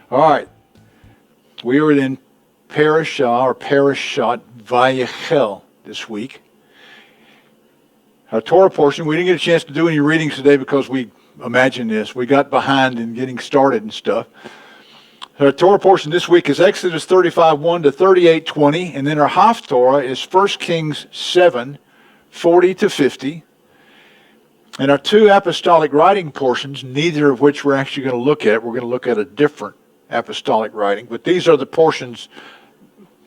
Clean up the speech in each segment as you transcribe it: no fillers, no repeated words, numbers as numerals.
All right. We were in Parashat Vayakhel this week. Our Torah portion, we didn't get a chance to do any readings today because we imagined this. We got behind in getting started and stuff. Our Torah portion this week is Exodus 35:1 to 38:20, and then our Haftorah is 1 Kings 7:40 to 50. And our two apostolic writing portions, neither of which we're actually going to look at. We're going to look at a different apostolic writing, but these are the portions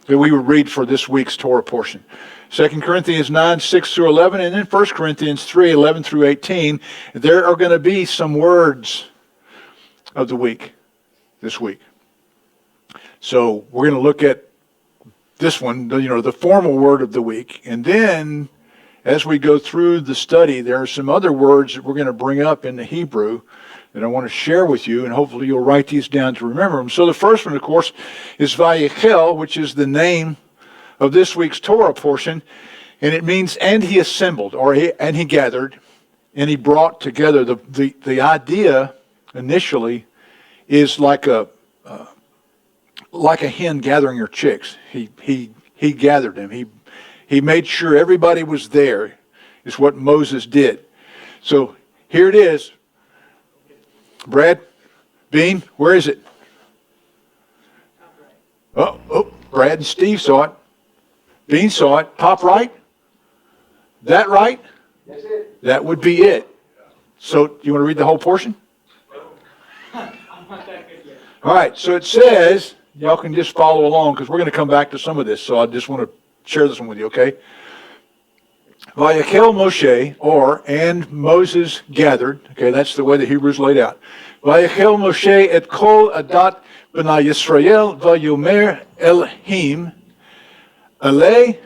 that we would read for this week's Torah portion. 2 Corinthians 9:6 through 11, and then 1 Corinthians 3:11 through 18. There are going to be some words of the week this week. So we're going to look at this one, the formal word of the week. And then as we go through the study, there are some other words that we're going to bring up in the Hebrew that I want to share with you, and hopefully you'll write these down to remember them. So the first one, of course, is Vayakhel, which is the name of this week's Torah portion, and it means, and he assembled, and he gathered, and he brought together. The idea initially is like a hen gathering her chicks. He gathered them. He made sure everybody was there, is what Moses did. So here it is. Brad, Bean, where is it? Oh, Brad and Steve saw it. Bean saw it. Top right? That right? That's it. That would be it. So, do you want to read the whole portion? I'm not that good yet. All right, so it says, y'all can just follow along because we're going to come back to some of this. So I just want to share this one with you, okay? Vayakhel Moshe, and Moses gathered. Okay, that's the way the Hebrews laid out. Vayakhel Moshe et kol adat b'nai Yisrael vayomer elhim alei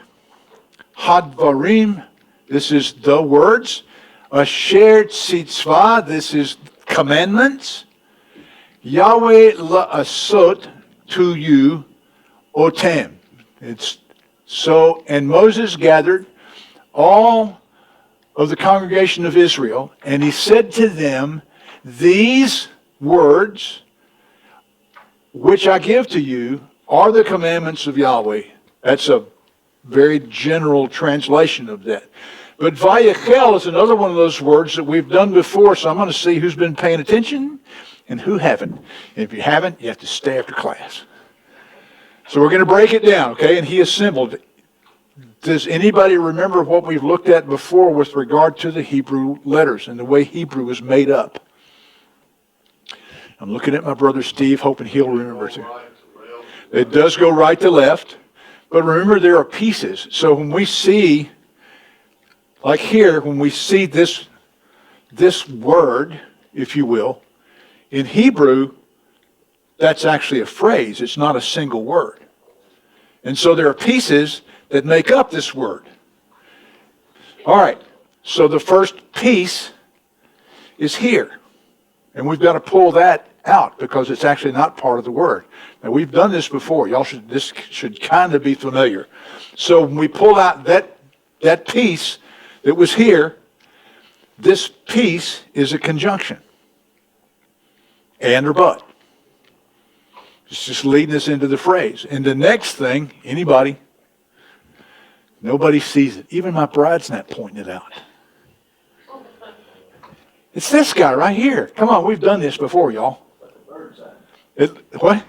hadvarim. This is the words. Asher tzitzvah. This is commandments. Yahweh la'asot to you otem. It's so, and Moses gathered all of the congregation of Israel, and he said to them, these words which I give to you are the commandments of Yahweh. That's a very general translation of that. But Vayakhel is another one of those words that we've done before, so I'm going to see who's been paying attention and who haven't. And if you haven't, you have to stay after class. So we're going to break it down, okay? And he assembled. Does anybody remember what we've looked at before with regard to the Hebrew letters and the way Hebrew is made up? I'm looking at my brother Steve, hoping he'll remember too. It does go right to left, but remember there are pieces. So when we see, like here, when we see this word, if you will, in Hebrew, that's actually a phrase. It's not a single word. And so there are pieces that make up this word. All right, so the first piece is here. And we've got to pull that out because it's actually not part of the word. Now, we've done this before. This should kind of be familiar. So when we pull out that piece that was here, this piece is a conjunction. And or but. It's just leading us into the phrase. And the next thing, anybody? Nobody sees it. Even my bride's not pointing it out. It's this guy right here. Come on, we've done this before, y'all. What?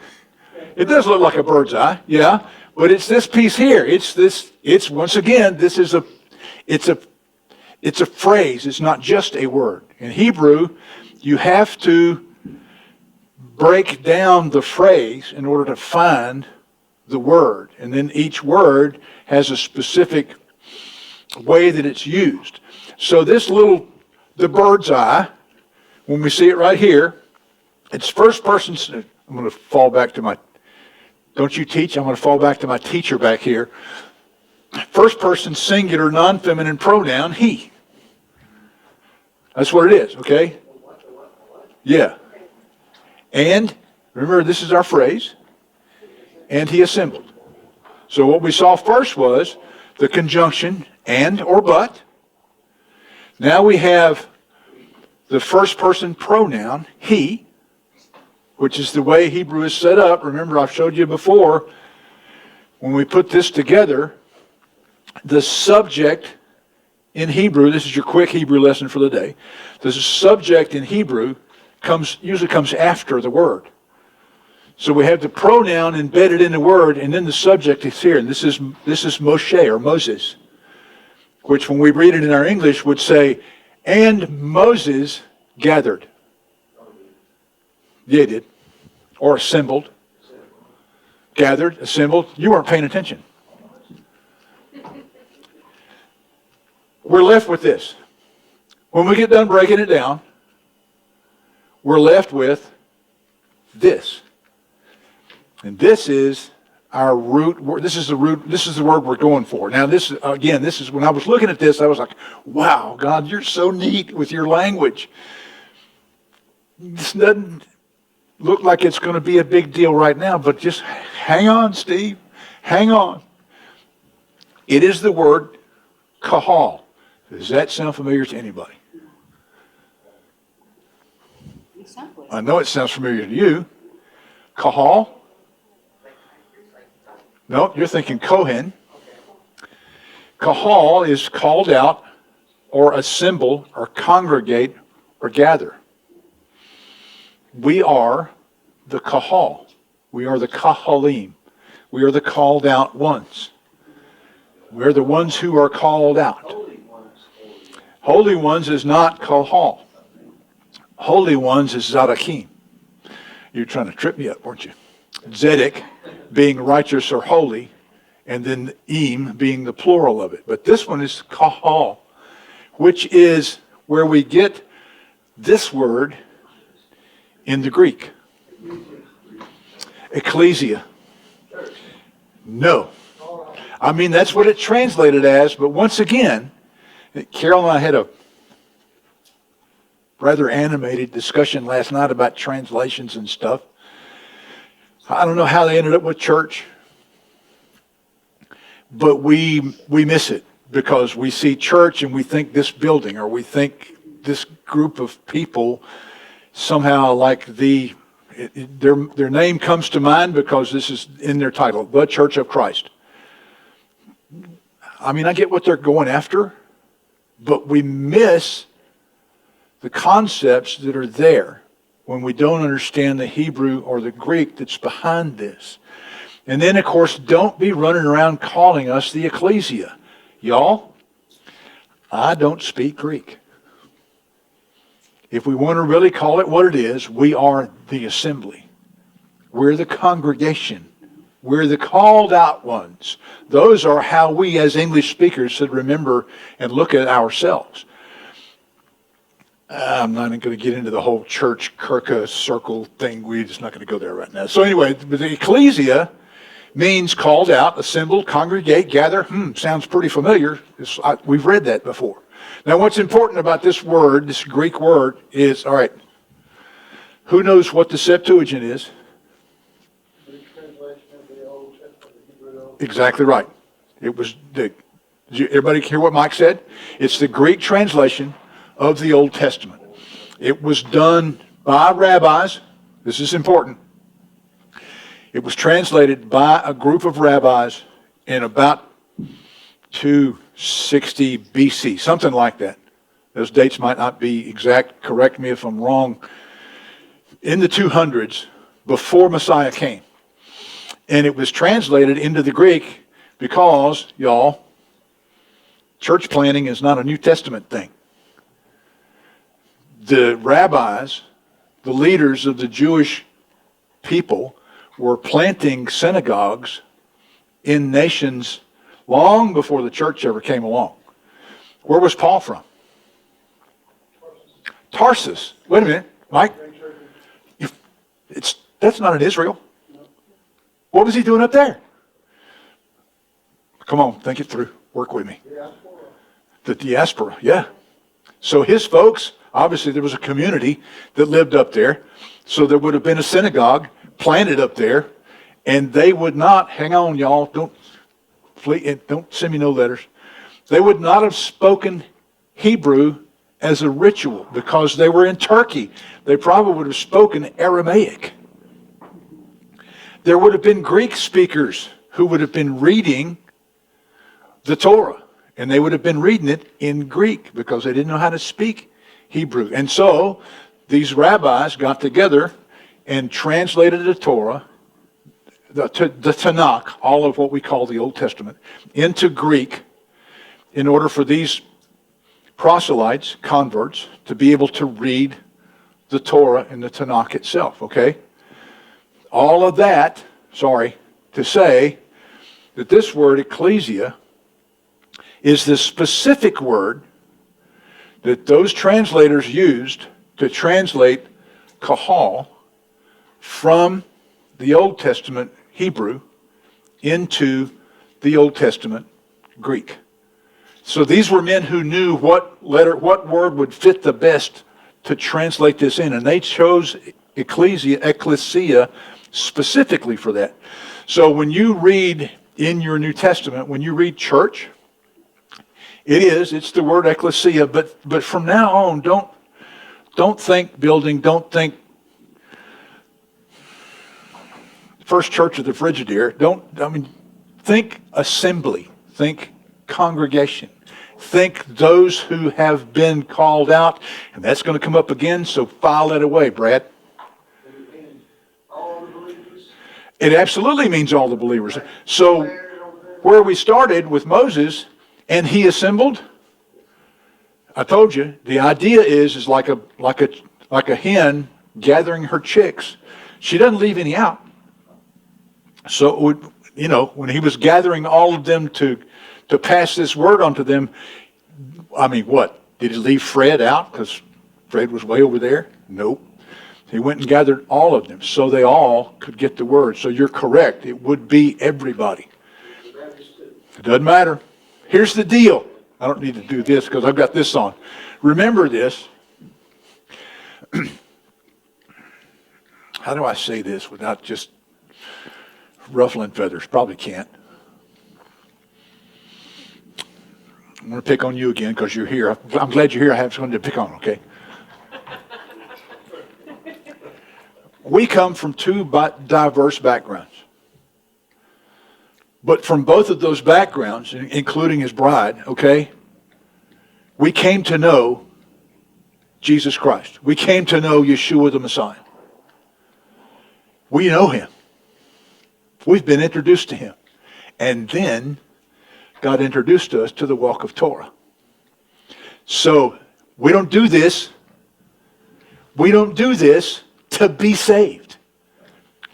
It does look like a bird's eye, yeah. But it's this piece here. It's once again, it's a phrase. It's not just a word. In Hebrew, you have to break down the phrase in order to find the word. And then each word has a specific way that it's used. So the bird's eye, when we see it right here, it's first person. I'm going to fall back to my, don't you teach? I'm going to fall back to my teacher back here. First person singular non-feminine pronoun, he. That's what it is, okay? Yeah. And, remember, this is our phrase. And he assembled. So what we saw first was the conjunction and or but. Now we have the first person pronoun, he. which is the way Hebrew is set up. Remember, I've showed you before, when we put this together, the subject in Hebrew, this is your quick Hebrew lesson for the day, the subject in Hebrew usually comes after the word. So we have the pronoun embedded in the word, and then the subject is here. And this is Moshe, or Moses, which when we read it in our English would say, and Moses gathered. Yeah, he did. Or assembled. Gathered, assembled. You weren't paying attention. We're left with this. When we get done breaking it down, we're left with this. And this is our root word. This is the word we're going for. Now this is when I was looking at this, I was like, wow, God, you're so neat with your language. This doesn't look like it's going to be a big deal right now, but just hang on, Steve. Hang on. It is the word kahal. Does that sound familiar to anybody? I know it sounds familiar to you. Kahal. No, you're thinking Kohen. Kahal is called out, or assemble, or congregate, or gather. We are the Kahal. We are the Kahalim. We are the called out ones. We're the ones who are called out. Holy ones is not Kahal. Holy ones is Zadakim. You're trying to trip me up, weren't you? Zedek being righteous or holy, and then Im being the plural of it. But this one is Kahal, which is where we get this word in the Greek. Ecclesia. No. I mean, that's what it translated as, but once again, Carol and I had a rather animated discussion last night about translations and stuff. I don't know how they ended up with church, but we miss it because we see church and we think this building, or we think this group of people somehow like their name comes to mind because this is in their title, the Church of Christ. I mean, I get what they're going after, but we miss the concepts that are there when we don't understand the Hebrew or the Greek that's behind this. And then, of course, don't be running around calling us the ecclesia. Y'all, I don't speak Greek. If we want to really call it what it is, we are the assembly. We're the congregation. We're the called out ones. Those are how we as English speakers should remember and look at ourselves. I'm not going to get into the whole church Kirka circle thing. We're just not going to go there right now. So anyway, the ecclesia means called out, assembled, congregate, gather. Sounds pretty familiar. We've read that before. Now what's important about this word, this Greek word, is, all right, who knows what the Septuagint is? Exactly right. It was did everybody hear what Mike said? It's the Greek translation of the Old Testament. It was done by rabbis. This is important. It was translated by a group of rabbis in about 260 BC, something like that. Those dates might not be exact. Correct me if I'm wrong. In the 200s, before Messiah came. And it was translated into the Greek because, y'all, church planting is not a New Testament thing. The rabbis, the leaders of the Jewish people, were planting synagogues in nations long before the church ever came along. Where was Paul from? Tarsus. Wait a minute, Mike. That's not in Israel. What was he doing up there? Come on, think it through. Work with me. The diaspora, yeah. So his folks, obviously there was a community that lived up there. So there would have been a synagogue planted up there. And they would not, hang on y'all, don't send me no letters. They would not have spoken Hebrew as a ritual because they were in Turkey. They probably would have spoken Aramaic. there would have been Greek speakers who would have been reading the Torah. And they would have been reading it in Greek because they didn't know how to speak Hebrew. And so these rabbis got together and translated the Torah, the Tanakh, all of what we call the Old Testament, into Greek in order for these proselytes, converts, to be able to read the Torah and the Tanakh itself, okay? All of that, to say that this word ecclesia is the specific word that those translators used to translate kahal from the Old Testament Hebrew into the Old Testament Greek. So these were men who knew what word would fit the best to translate this in, and they chose ecclesia specifically for that. So when you read in your New Testament, when you read church, it's the word ecclesia, but from now on, don't think building, don't think First Church of the Frigidaire, think assembly, think congregation, think those who have been called out, and that's going to come up again, so file that away, Brad. All the believers. It absolutely means all the believers. So where we started with Moses, and he assembled, I told you, the idea is like a hen gathering her chicks. She doesn't leave any out. So, when he was gathering all of them to pass this word on to them, what? Did he leave Fred out because Fred was way over there? Nope. He went and gathered all of them so they all could get the word. So you're correct. It would be everybody. It doesn't matter. Here's the deal. I don't need to do this because I've got this on. Remember this. How do I say this without just ruffling feathers? Probably can't. I'm going to pick on you again because you're here. I'm glad you're here. I have something to pick on, okay? We come from two diverse backgrounds. But from both of those backgrounds, including his bride, okay, we came to know Jesus Christ. We came to know Yeshua the Messiah. We know him. We've been introduced to him. And then God introduced us to the walk of Torah. So we don't do this. We don't do this to be saved.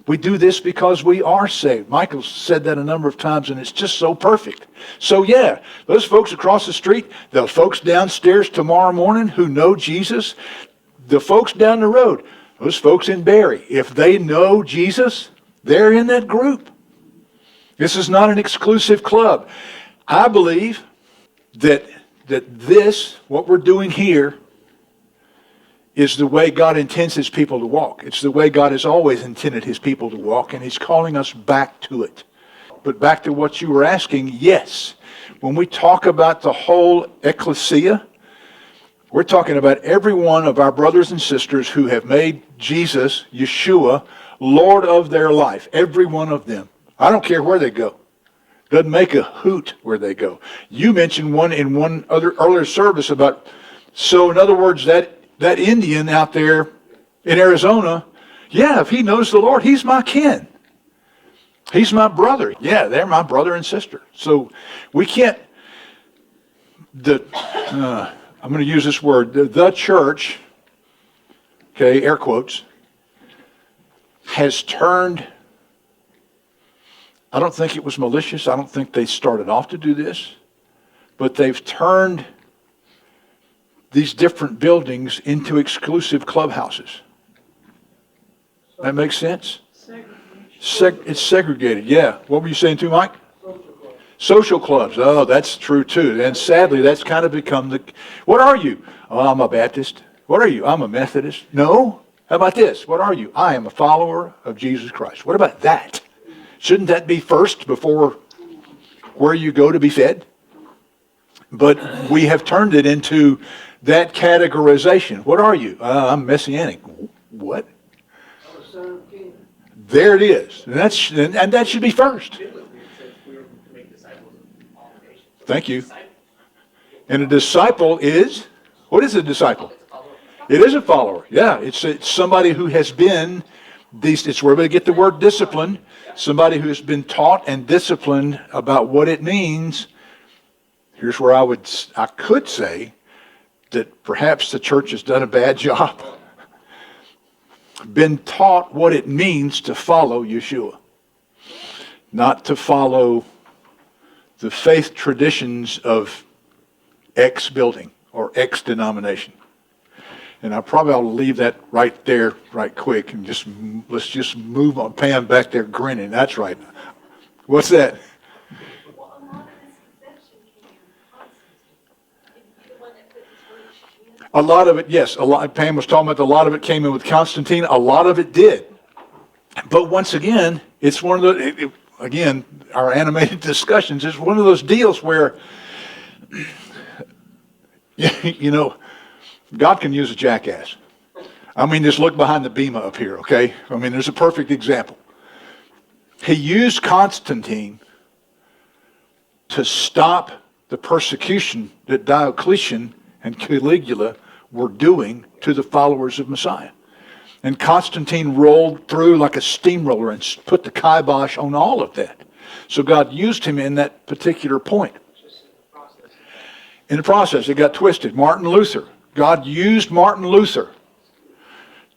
We do this because we are saved. Michael said that a number of times, and it's just so perfect. So yeah, those folks across the street, the folks downstairs tomorrow morning who know Jesus, the folks down the road, those folks in Barry, if they know Jesus, they're in that group. This is not an exclusive club. I believe that this, what we're doing here, is the way God intends his people to walk. It's the way God has always intended his people to walk, and he's calling us back to it. But back to what you were asking, yes. When we talk about the whole ecclesia, we're talking about every one of our brothers and sisters who have made Jesus, Yeshua, Lord of their life. Every one of them. I don't care where they go. Doesn't make a hoot where they go. You mentioned one in one other earlier service about, so in other words, that Indian out there in Arizona, yeah, if he knows the Lord, he's my kin. He's my brother. Yeah, they're my brother and sister. So we can't, I'm going to use this word, the church, okay, air quotes, has turned, I don't think it was malicious. I don't think they started off to do this, but they've turned these different buildings into exclusive clubhouses. That makes sense? It's segregated, yeah. What were you saying too, Mike? Social clubs. Oh, that's true too. And sadly, that's kind of become the... What are you? Oh, I'm a Baptist. What are you? I'm a Methodist. No. How about this? What are you? I am a follower of Jesus Christ. What about that? Shouldn't that be first before where you go to be fed? But we have turned it into that categorization. What are you? I'm Messianic. What? There it is. And that should be first. Biblically, it says we are to make disciples of all nations. Thank you. Disciple. And a disciple is, what is a disciple? It's a follower. It is a follower. Yeah, it's somebody who has been, it's where we get the word discipline. Somebody who has been taught and disciplined about what it means. Here's where I could say that perhaps the church has done a bad job. Been taught what it means to follow Yeshua. Not to follow the faith traditions of X building or X denomination. And I probably ought to leave that right there right quick and let's just move on. Pam back there grinning. That's right. What's that? Well, a lot of this conception came from Constantine. Is he the one that put this word in? A lot of it, yes. Pam was talking about a lot of it came in with Constantine. A lot of it did. But once again, it's one of the, again, our animated discussions is one of those deals where, you know, God can use a jackass. I mean, just look behind the bema up here, okay? I mean, there's a perfect example. He used Constantine to stop the persecution that Diocletian and Caligula were doing to the followers of Messiah. And Constantine rolled through like a steamroller and put the kibosh on all of that. So God used him in that particular point. In the process, it got twisted. Martin Luther. God used Martin Luther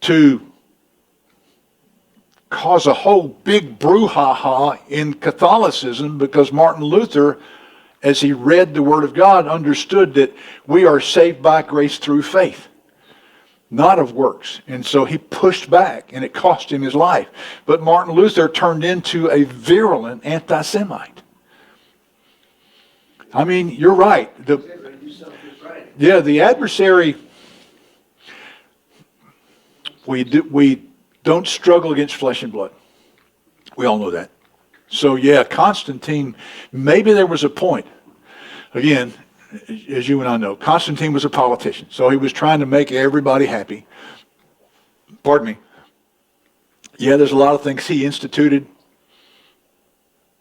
to cause a whole big brouhaha in Catholicism because Martin Luther, as he read the Word of God, understood that we are saved by grace through faith, not of works. And so he pushed back, and it cost him his life. But Martin Luther turned into a virulent anti-Semite. I mean, you're right. Yeah, the adversary, we don't struggle against flesh and blood. We all know that. So yeah, Constantine, maybe there was a point. Again, as you and I know, Constantine was a politician, so he was trying to make everybody happy. Pardon me. Yeah, there's a lot of things he instituted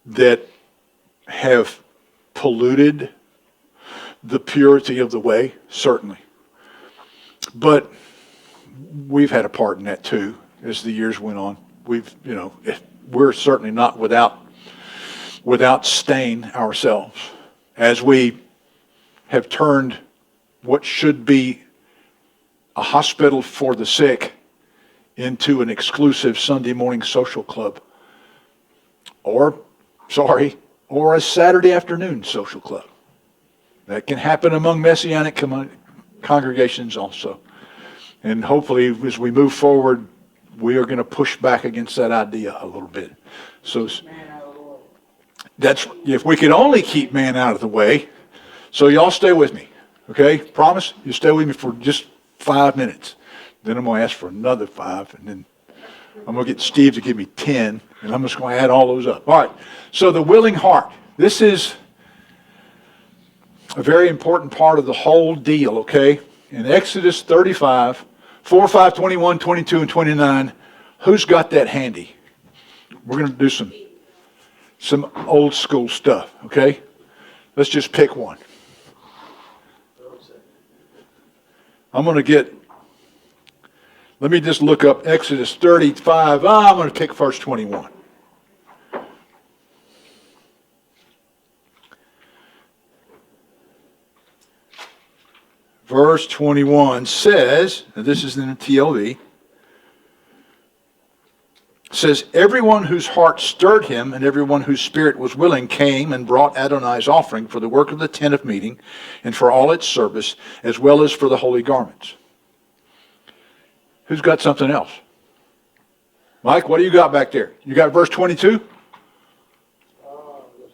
that have polluted the purity of the way, certainly. But we've had a part in that too as the years went on. We're certainly not without stain ourselves as we have turned what should be a hospital for the sick into an exclusive Sunday morning social club. Or a Saturday afternoon social club. That can happen among Messianic congregations also. And hopefully, as we move forward, we are going to push back against that idea a little bit. So that's, if we could only keep man out of the way. So y'all stay with me, okay? Promise? You stay with me for just 5 minutes. Then I'm going to ask for another 5, and then I'm going to get Steve to give me 10, and I'm just going to add all those up. All right, so the willing heart. This is a very important part of the whole deal, okay? In Exodus 35, 4, 5, 21, 22, and 29, who's got that handy? We're going to do some old school stuff, okay? Let's just pick one. Let me just look up Exodus 35. I'm going to pick verse 21. Verse 21 says, and this is in the TLV, says, everyone whose heart stirred him and everyone whose spirit was willing came and brought Adonai's offering for the work of the tent of meeting and for all its service, as well as for the holy garments. Who's got something else? Mike, what do you got back there? You got verse 22? Yes,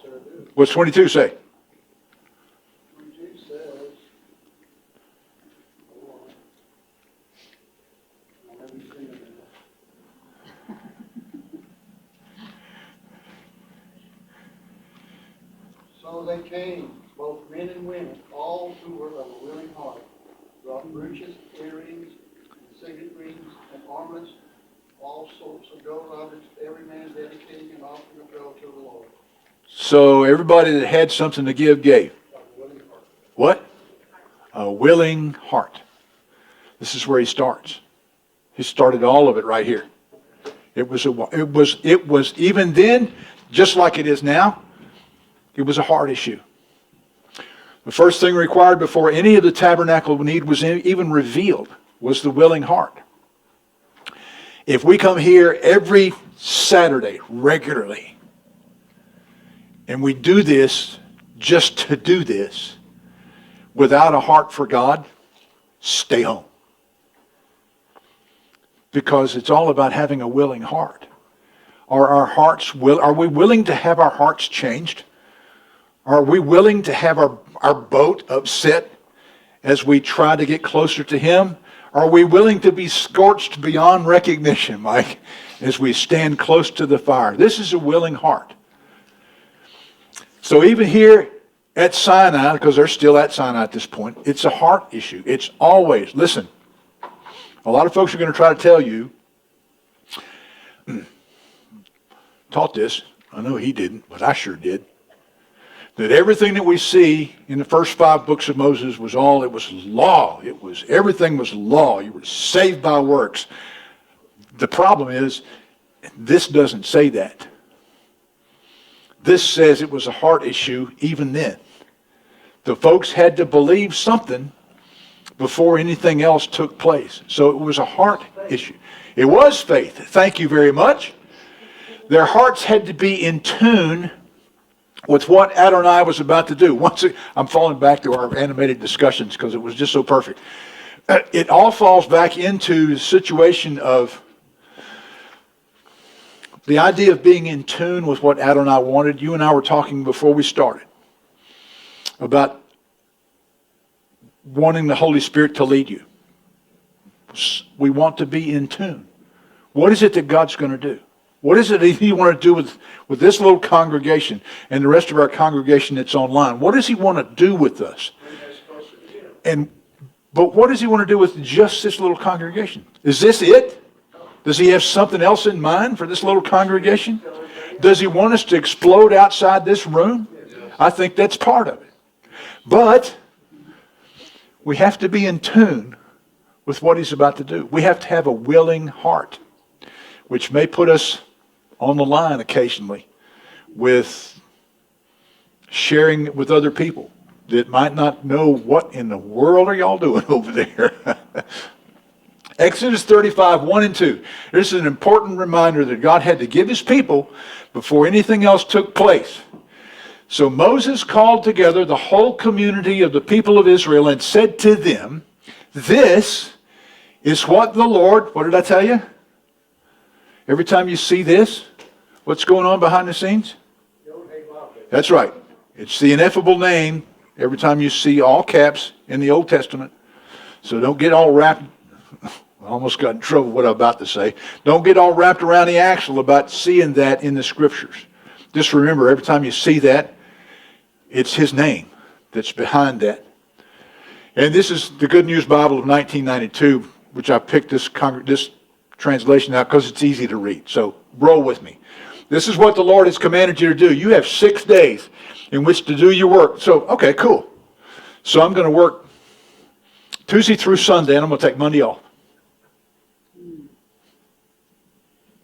sir, I do. What's 22 say? 22 says, hold on. Let me see it. So they came, both men and women, all who were of a willing heart, brought brooches, earrings, signet rings, and ornaments, all sorts of goat objects, every man dedicating an offering of gold to the Lord. So everybody that had something to give gave. A willing heart. What? A willing heart. This is where he starts. He started all of it right here. It was even then, just like it is now, it was a heart issue. The first thing required before any of the tabernacle need was even revealed was the willing heart. If we come here every Saturday regularly, and we do this just to do this, without a heart for God, stay home. Because it's all about having a willing heart. Are we willing to have our hearts changed? Are we willing to have our boat upset as we try to get closer to Him? Are we willing to be scorched beyond recognition, Mike, as we stand close to the fire? This is a willing heart. So even here at Sinai, because they're still at Sinai at this point, it's a heart issue. It's always, listen, a lot of folks are going to try to tell you, taught this, I know he didn't, but I sure did, that everything that we see in the first 5 books of Moses was law. Everything was law. You were saved by works. The problem is, this doesn't say that. This says it was a heart issue even then. The folks had to believe something before anything else took place. So it was a heart issue. It was faith. Thank you very much. Their hearts had to be in tune with what Adonai was about to do. I'm falling back to our animated discussions because it was just so perfect. It all falls back into the situation of the idea of being in tune with what Adonai wanted. You and I were talking before we started about wanting the Holy Spirit to lead you. We want to be in tune. What is it that God's going to do? What is it that He want to do with this little congregation and the rest of our congregation that's online? What does He want to do with us? But what does He want to do with just this little congregation? Is this it? Does He have something else in mind for this little congregation? Does He want us to explode outside this room? I think that's part of it. But we have to be in tune with what He's about to do. We have to have a willing heart, which may put us on the line occasionally with sharing with other people that might not know what in the world are y'all doing over there. Exodus 35, 1 and 2. This is an important reminder that God had to give His people before anything else took place. So Moses called together the whole community of the people of Israel and said to them, "This is what the Lord," what did I tell you? Every time you see this, what's going on behind the scenes? That's right. It's the ineffable name every time you see all caps in the Old Testament. So don't get all wrapped, I almost got in trouble with what I'm about to say. Don't get all wrapped around the axle about seeing that in the Scriptures. Just remember, every time you see that, it's His name that's behind that. And this is the Good News Bible of 1992, which I picked this translation out because it's easy to read. So roll with me. This is what the Lord has commanded you to do. You have 6 days in which to do your work. So, okay, cool. So I'm going to work Tuesday through Sunday, and I'm going to take Monday off.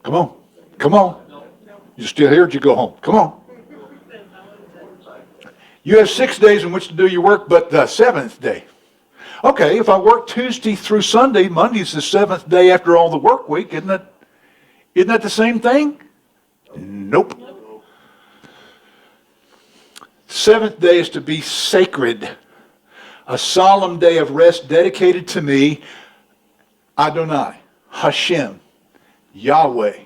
Come on. Come on. You still here? Or did you go home? Come on. You have 6 days in which to do your work, but the 7th day. Okay, if I work Tuesday through Sunday, Monday's the 7th day after all the work week, isn't that the same thing? Nope. 7th day is to be sacred, a solemn day of rest dedicated to me, Adonai, Hashem, Yahweh.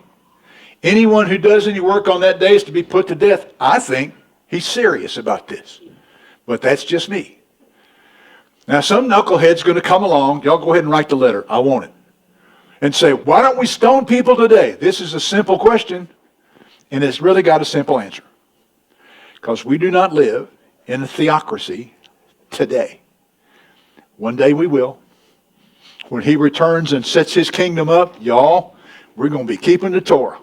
Anyone who does any work on that day is to be put to death. I think He's serious about this, but that's just me. Now, some knucklehead's going to come along. Y'all go ahead and write the letter. I want it. And say, why don't we stone people today? This is a simple question, and it's really got a simple answer. Because we do not live in a theocracy today. One day we will. When He returns and sets His kingdom up, y'all, We're going to be keeping the Torah.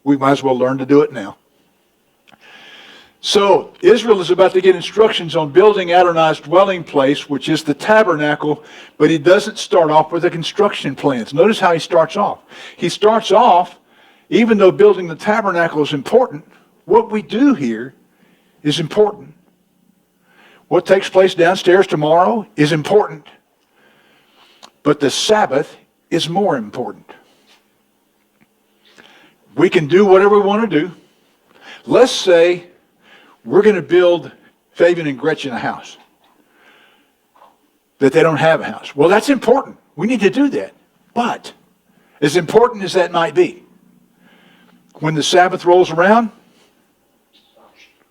We might as well learn to do it now. So Israel is about to get instructions on building Adonai's dwelling place, which is the tabernacle, but he doesn't start off with the construction plans. Notice how he starts off. He starts off, even though building the tabernacle is important, what we do here is important. What takes place downstairs tomorrow is important. But the Sabbath is more important. We can do whatever we want to do. Let's say we're going to build Fabian and Gretchen a house. That they don't have a house. Well, that's important. We need to do that. But as important as that might be, when the Sabbath rolls around,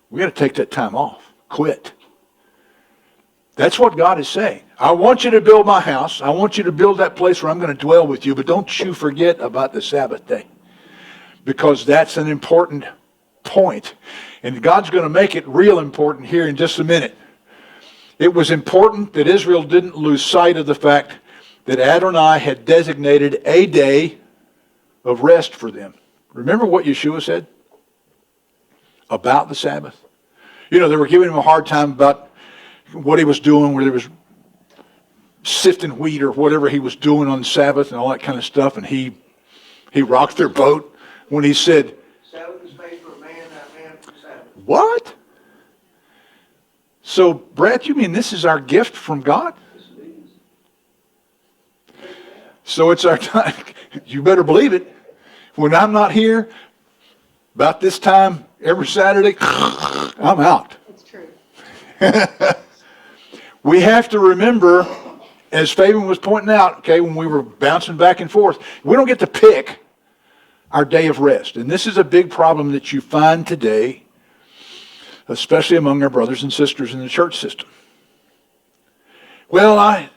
we got to take that time off. Quit. That's what God is saying. I want you to build my house. I want you to build that place where I'm going to dwell with you, but don't you forget about the Sabbath day. Because that's an important point. And God's going to make it real important here in just a minute. It was important that Israel didn't lose sight of the fact that Adonai had designated a day of rest for them. Remember what Yeshua said about the Sabbath? You know, they were giving him a hard time about what he was doing, where he was sifting wheat or whatever he was doing on Sabbath and all that kind of stuff. And he rocked their boat when he said, Sabbath is made for a man, not man for the Sabbath. what? So, Brad, you mean this is our gift from God? Yes, it is. So it's our time. You better believe it. When I'm not here, about this time every Saturday, I'm out. It's true. We have to remember, as Fabian was pointing out, okay, when we were bouncing back and forth, we don't get to pick our day of rest. And this is a big problem that you find today, especially among our brothers and sisters in the church system. Well, I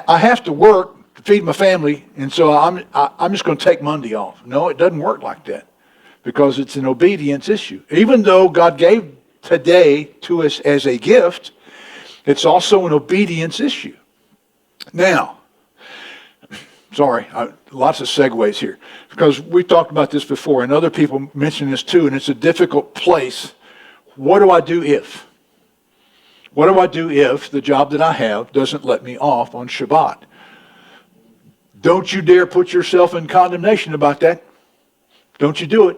have to work to feed my family, and so I'm just going to take Monday off. No, it doesn't work like that, because it's an obedience issue. Even though God gave today to us as a gift, it's also an obedience issue. Now, sorry, lots of segues here, because we talked about this before, and other people mention this too, and it's a difficult place. What do I do if? What do I do if the job that I have doesn't let me off on Shabbat? Don't you dare put yourself in condemnation about that. Don't you do it.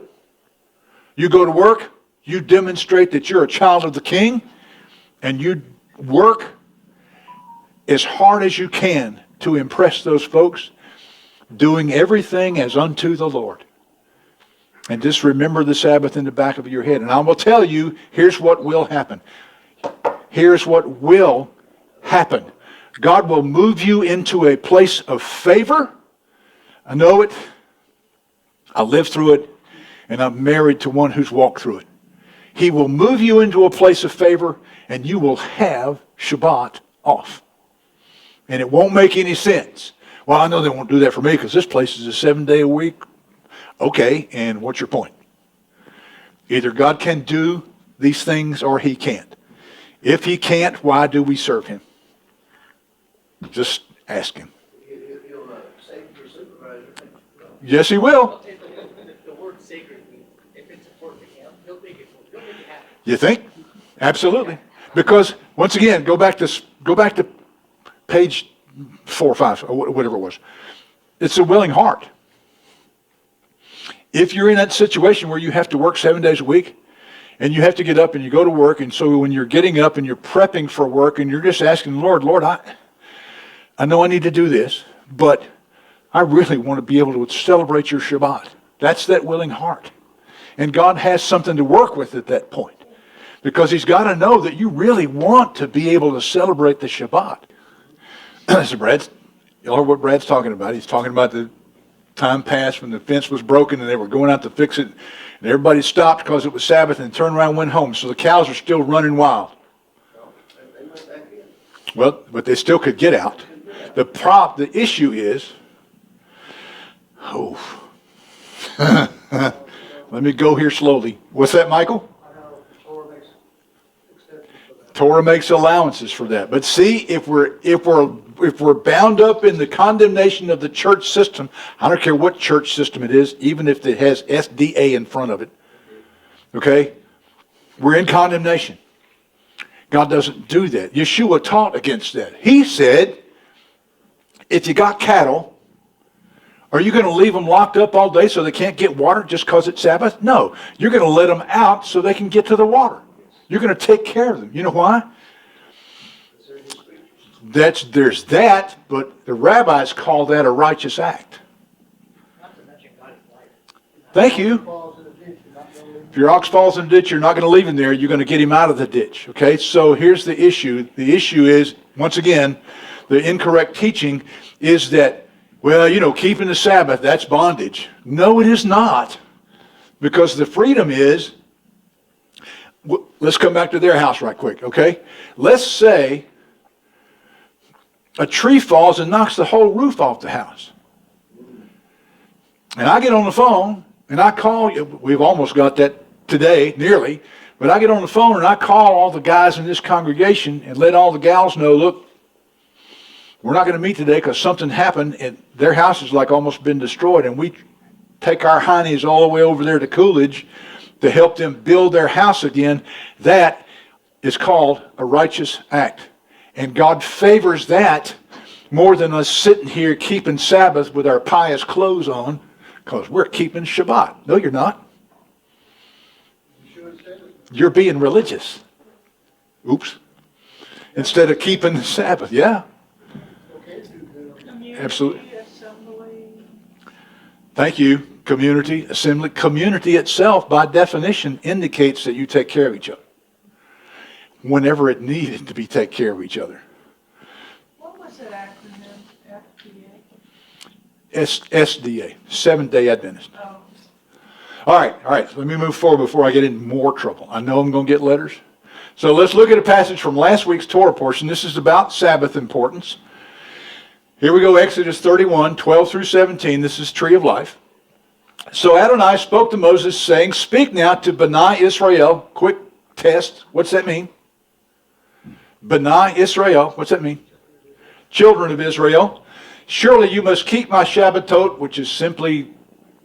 You go to work, you demonstrate that you're a child of the King, and you work as hard as you can to impress those folks, doing everything as unto the Lord. And just remember the Sabbath in the back of your head. And I will tell you, here's what will happen. Here's what will happen. God will move you into a place of favor. I know it. I lived through it. And I'm married to one who's walked through it. He will move you into a place of favor, and you will have Shabbat off. And it won't make any sense. Well, I know they won't do that for me because this place is a 7-day a week. Okay, and what's your point? Either God can do these things or he can't. If he can't, why do we serve him? Just ask him. He'll save your supervisor. Yes, he will. The word sacred means if it's important to him, he'll make it happen. You think? Absolutely. Because once again, go back to page 4 or 5 or whatever it was. It's a willing heart. If you're in that situation where you have to work 7 days a week and you have to get up and you go to work, and so when you're getting up and you're prepping for work and you're just asking the Lord, I know I need to do this, but I really want to be able to celebrate your Shabbat. That's that willing heart. And God has something to work with at that point, because he's got to know that you really want to be able to celebrate the Shabbat. So you know what Brad's talking about. He's talking about the time passed when the fence was broken and they were going out to fix it, and everybody stopped because it was Sabbath and turned around and went home. So the cows are still running wild. They went back in. Well, but they still could get out. The issue is, let me go here slowly. What's that, Michael? I know Torah makes exceptions for that. Torah makes allowances for that. But see, if we're we're bound up in the condemnation of the church system, I don't care what church system it is, even if it has SDA in front of it, okay? We're in condemnation. God doesn't do that. Yeshua taught against that. He said, if you got cattle, are you going to leave them locked up all day so they can't get water just because it's Sabbath? No. You're going to let them out so they can get to the water. You're going to take care of them. You know why? There's that, but the rabbis call that a righteous act. Not to mention God is life. Thank you. Falls in the ditch, you're not gonna leave If your ox falls in the ditch, you're not going to leave him there. You're going to get him out of the ditch. Okay? So here's the issue. The issue is, once again, the incorrect teaching is that, well, keeping the Sabbath, that's bondage. No, it is not. Because the freedom is, let's come back to their house right quick, okay? Let's say a tree falls and knocks the whole roof off the house. And I get on the phone and I call you. We've almost got that today, nearly. But I get on the phone and I call all the guys in this congregation and let all the gals know, look, we're not going to meet today because something happened and their house has like almost been destroyed. And we take our heinies all the way over there to Coolidge to help them build their house again. That is called a righteous act. And God favors that more than us sitting here keeping Sabbath with our pious clothes on because we're keeping Shabbat. No, you're not. You're being religious. Oops. Instead of keeping the Sabbath. Yeah. Absolutely. Assembly. Thank you. Community, assembly. Community itself, by definition, indicates that you take care of each other. Whenever it needed to be take care of each other. What was that acronym, FDA? SDA, Seventh-day Adventist. Oh, All right. Let me move forward before I get in more trouble. I know I'm going to get letters. So let's look at a passage from last week's Torah portion. This is about Sabbath importance. Here we go, Exodus 31, 12 through 17. This is Tree of Life. So Adonai spoke to Moses, saying, speak now to B'nai Israel. Quick test. What's that mean? B'nai Israel. What's that mean? Children of Israel. Surely you must keep my Shabbatot, which is simply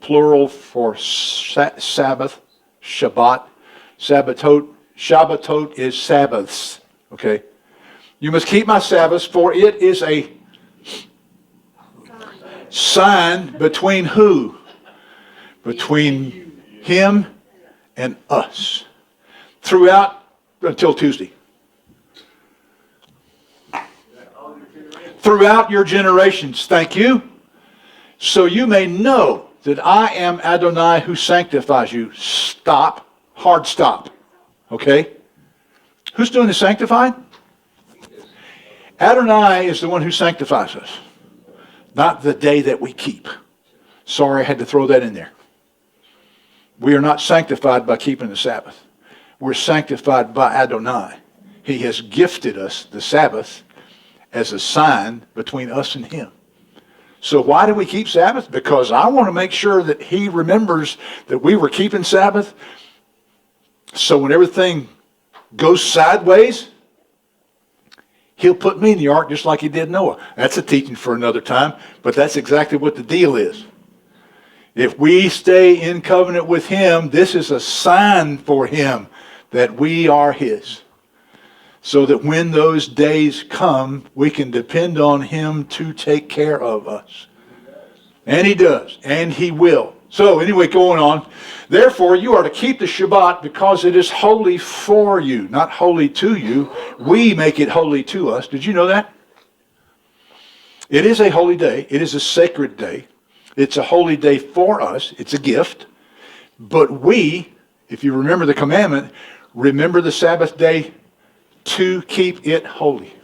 plural for Sabbath, Shabbat. Shabbatot is Sabbaths. Okay? You must keep my Sabbaths, for it is a sign between who? Between him and us. Throughout, until Tuesday. Throughout your generations. Thank you. So you may know that I am Adonai who sanctifies you. Stop. Hard stop. Okay? Who's doing the sanctifying? Adonai is the one who sanctifies us. Not the day that we keep. Sorry, I had to throw that in there. We are not sanctified by keeping the Sabbath. We're sanctified by Adonai. He has gifted us the Sabbath as a sign between us and him. So why do we keep Sabbath? Because I want to make sure that he remembers that we were keeping Sabbath. So when everything goes sideways, he'll put me in the ark just like he did Noah. That's a teaching for another time, but that's exactly what the deal is. If we stay in covenant with him, this is a sign for him that we are his. So that when those days come, we can depend on him to take care of us. And he does, and he will. So anyway, going on. Therefore, you are to keep the Shabbat because it is holy for you, not holy to you. We make it holy to us. Did you know that? It is a holy day. It is a sacred day. It's a holy day for us. It's a gift. But we, if you remember the commandment, remember the Sabbath day to keep it holy.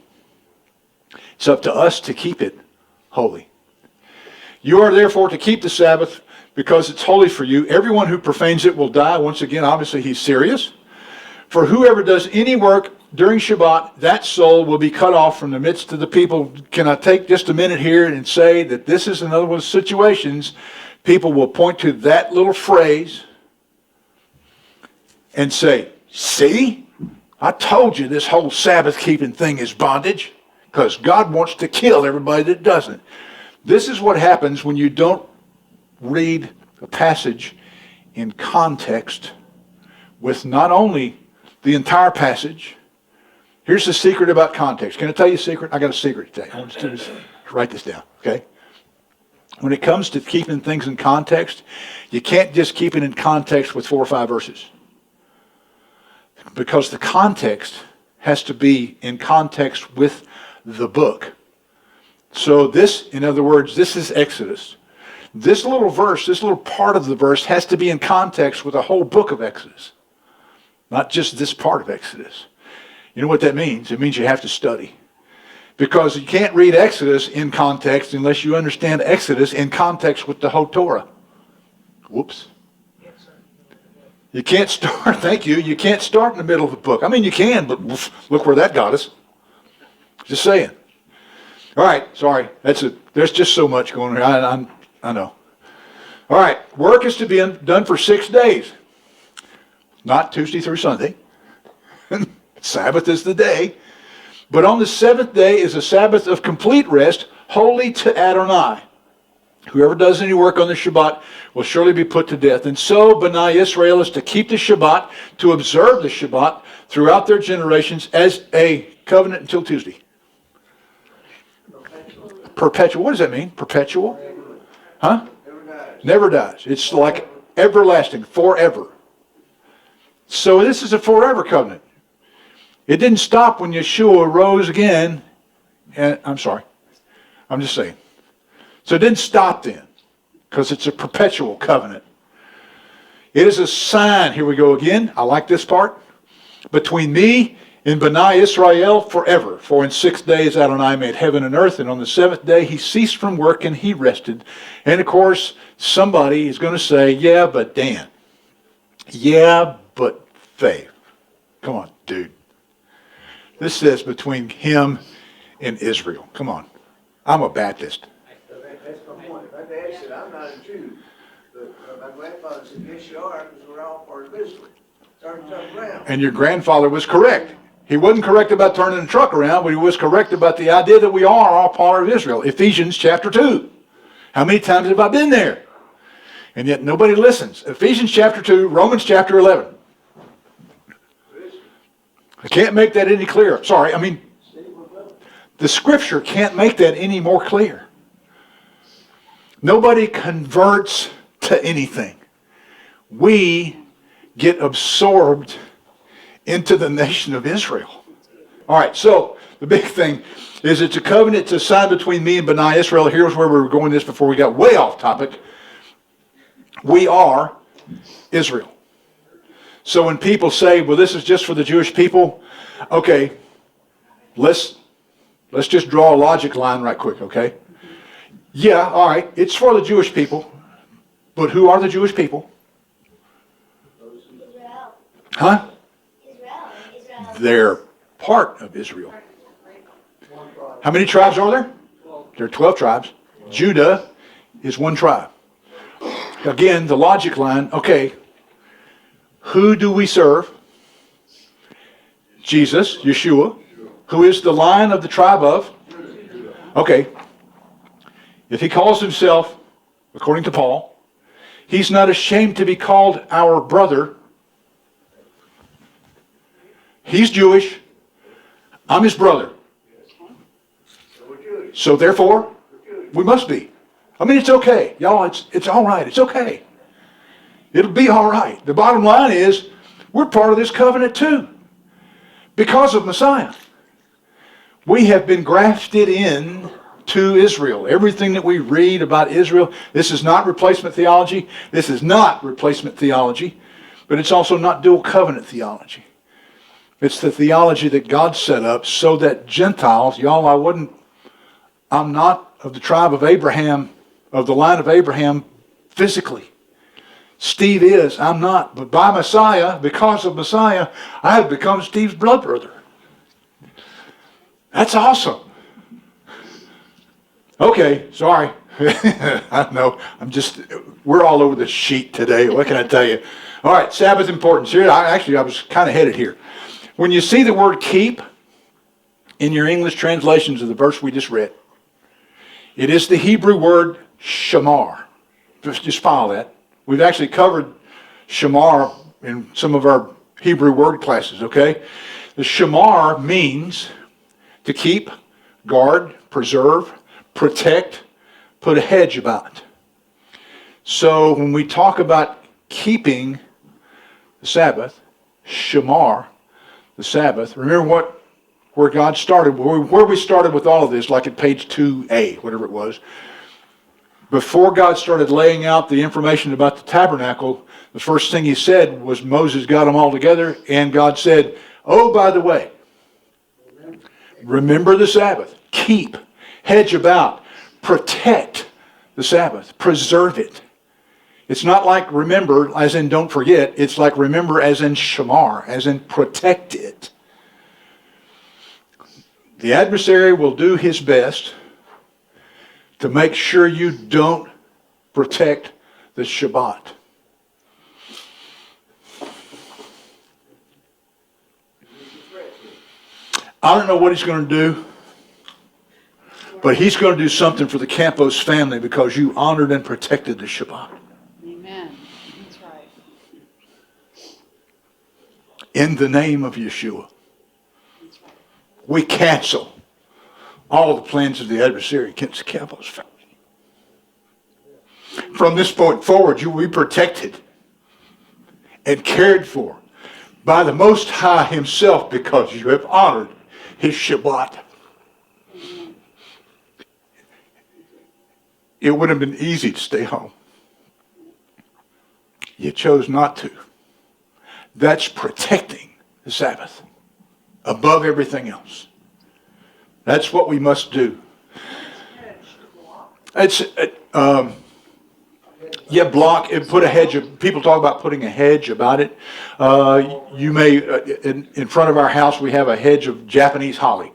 It's up to us to keep it holy. You are therefore to keep the Sabbath because it's holy for you. Everyone who profanes it will die. Once again, obviously he's serious. For whoever does any work during Shabbat, that soul will be cut off from the midst of the people. Can I take just a minute here and say that this is another one of the situations people will point to that little phrase and say, see, I told you this whole Sabbath keeping thing is bondage. because God wants to kill everybody that doesn't. This is what happens when you don't read a passage in context with not only the entire passage. Here's the secret about context. Can I tell you a secret? I got a secret today. I want you to write this down, okay? When it comes to keeping things in context, you can't just keep it in context with 4 or 5 verses. Because the context has to be in context with the book. So this, in other words, this is Exodus. This little verse, this little part of the verse has to be in context with the whole book of Exodus. Not just this part of Exodus. You know what that means? It means you have to study. Because you can't read Exodus in context unless you understand Exodus in context with the whole Torah. Whoops. You can't start, thank you, you can't start in the middle of the book. I mean, you can, but look where that got us. Just saying. All right, sorry. There's just so much going on. I know. All right, work is to be done for 6 days. Not Tuesday through Sunday. Sabbath is the day. But on the 7th day is a Sabbath of complete rest, holy to Adonai. Whoever does any work on the Shabbat will surely be put to death. And so B'nai Israel is to keep the Shabbat, to observe the Shabbat throughout their generations as a covenant until Tuesday. Perpetual. What does that mean? Perpetual? Huh? Never dies. It's like everlasting, forever. So this is a forever covenant. It didn't stop when Yeshua rose again. And I'm sorry. I'm just saying. So it didn't stop then, because it's a perpetual covenant. It is a sign, here we go again, I like this part, between me and B'nai Israel forever. For in 6 days Adonai made heaven and earth, and on the 7th day he ceased from work and he rested. And of course, somebody is going to say, yeah, but Dan. Yeah, but Faith. Come on, dude. This says between him and Israel. Come on. I'm a Baptist. That's my point. My dad said, I'm not a Jew. But my grandfather said, yes, you are, because we're all part of Israel. Turn the truck around. And your grandfather was correct. He wasn't correct about turning the truck around, but he was correct about the idea that we are all part of Israel. Ephesians chapter 2. How many times have I been there? And yet nobody listens. Ephesians chapter 2, Romans chapter 11. I can't make that any clearer. Sorry, I mean, the scripture can't make that any more clear. Nobody converts to anything. We get absorbed into the nation of Israel. All right, so the big thing is it's a covenant to sign between me and B'nai Israel. Here's where we were going this before we got way off topic. We are Israel. So when people say, well, this is just for the Jewish people, okay, let's just draw a logic line right quick, okay? Yeah, all right, it's for the Jewish people, but who are the Jewish people? Israel. Huh? Israel. They're part of Israel. How many tribes are there? There are 12 tribes. Judah is one tribe. Again, the logic line, okay, who do we serve? Jesus, Yeshua, who is the Lion of the tribe of? Okay. If he calls himself, according to Paul, he's not ashamed to be called our brother. He's Jewish. I'm his brother. So therefore, we must be. I mean, it's okay. Y'all, it's all right. It's okay. It'll be all right. The bottom line is, we're part of this covenant too. Because of Messiah. We have been grafted in to Israel. Everything that we read about Israel, this is not replacement theology. This is not replacement theology. But it's also not dual covenant theology. It's the theology that God set up so that Gentiles, y'all, I'm not of the tribe of Abraham, of the line of Abraham physically. Steve is, I'm not. But by Messiah, because of Messiah, I have become Steve's blood brother. That's awesome. Okay, sorry. I know, we're all over the sheet today. What can I tell you? All right, Sabbath importance. Here, I was kind of headed here. When you see the word keep, in your English translations of the verse we just read. It is the Hebrew word shamar. Just follow that. We've actually covered shamar in some of our Hebrew word classes, okay? The shamar means to keep, guard, preserve, protect, put a hedge about. So when we talk about keeping the Sabbath, shamar, the Sabbath, remember where God started, where we started with all of this, like at page 2a, whatever it was. Before God started laying out the information about the tabernacle, the first thing he said was Moses got them all together, and God said, oh, by the way, remember the Sabbath. Keep, hedge about, protect the Sabbath, preserve it. It's not like remember as in don't forget. It's like remember as in shamar, as in protect it. The adversary will do his best to make sure you don't protect the Shabbat. I don't know what he's going to do, but he's going to do something for the Campos family because you honored and protected the Shabbat. Amen. That's right. In the name of Yeshua, That's right. we cancel all the plans of the adversary against the Campos family. From this point forward, you will be protected and cared for by the Most High himself because you have honored his Shabbat. It would have been easy to stay home. You chose not to. That's protecting the Sabbath above everything else. That's what we must do. It's put a hedge. People talk about putting a hedge about it. You may in front of our house we have a hedge of Japanese holly.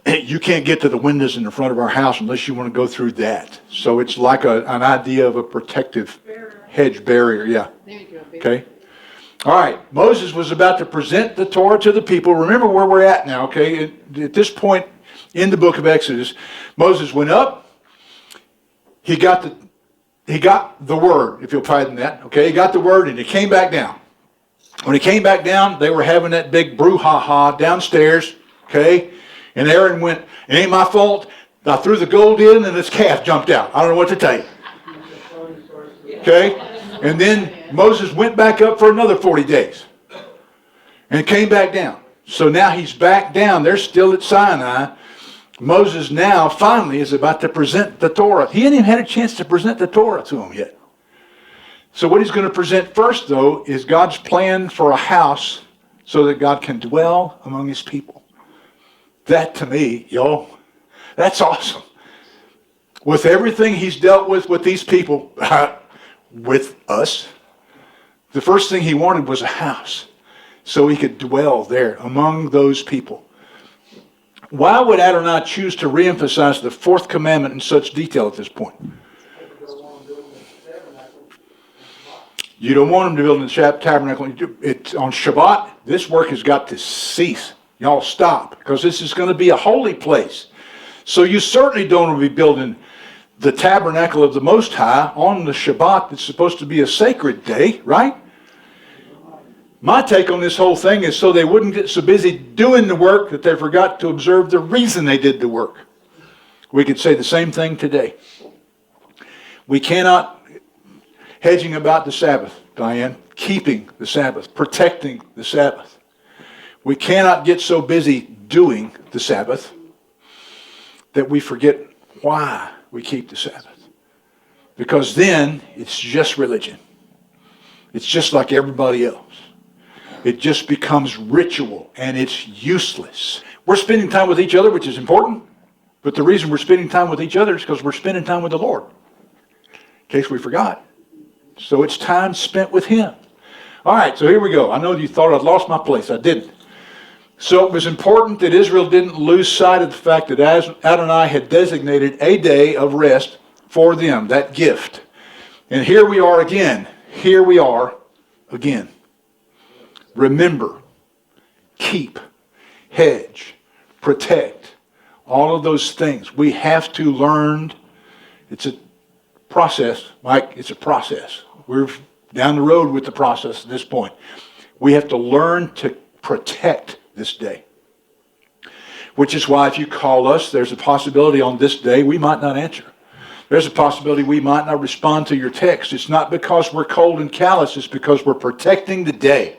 You can't get to the windows in the front of our house unless you want to go through that. So it's like an idea of a protective hedge barrier. Yeah. There you go. Baby. Okay. All right. Moses was about to present the Torah to the people. Remember where we're at now. Okay. At this point in the book of Exodus, Moses went up. He got the word, if you'll pardon that. Okay. He got the word and he came back down. When he came back down, they were having that big brouhaha downstairs. Okay. And Aaron went, it ain't my fault. I threw the gold in and this calf jumped out. I don't know what to tell you. Okay? And then Moses went back up for another 40 days. And came back down. So now he's back down. They're still at Sinai. Moses now finally is about to present the Torah. He hadn't even had a chance to present the Torah to him yet. So what he's going to present first, though, is God's plan for a house so that God can dwell among his people. That to me, y'all, that's awesome. With everything he's dealt with these people, with us, the first thing he wanted was a house so he could dwell there among those people. Why would Adonai choose to reemphasize the fourth commandment in such detail at this point? You don't want him to build in the tabernacle. It's on Shabbat. This work has got to cease. Y'all stop, because this is going to be a holy place. So you certainly don't want to be building the tabernacle of the Most High on the Shabbat that's supposed to be a sacred day, right? My take on this whole thing is so they wouldn't get so busy doing the work that they forgot to observe the reason they did the work. We could say the same thing today. We cannot, hedging about the Sabbath, Diane, keeping the Sabbath, protecting the Sabbath. We cannot get so busy doing the Sabbath that we forget why we keep the Sabbath. Because then it's just religion. It's just like everybody else. It just becomes ritual and it's useless. We're spending time with each other, which is important. But the reason we're spending time with each other is because we're spending time with the Lord. In case we forgot. So it's time spent with him. All right, so here we go. I know you thought I'd lost my place. I didn't. So it was important that Israel didn't lose sight of the fact that Adonai had designated a day of rest for them, that gift. And here we are again. Here we are again. Remember, keep, hedge, protect, all of those things. We have to learn. It's a process, Mike. It's a process. We're down the road with the process at this point. We have to learn to protect this day. Which is why if you call us, there's a possibility on this day we might not answer. There's a possibility we might not respond to your text. It's not because we're cold and callous. It's because we're protecting the day.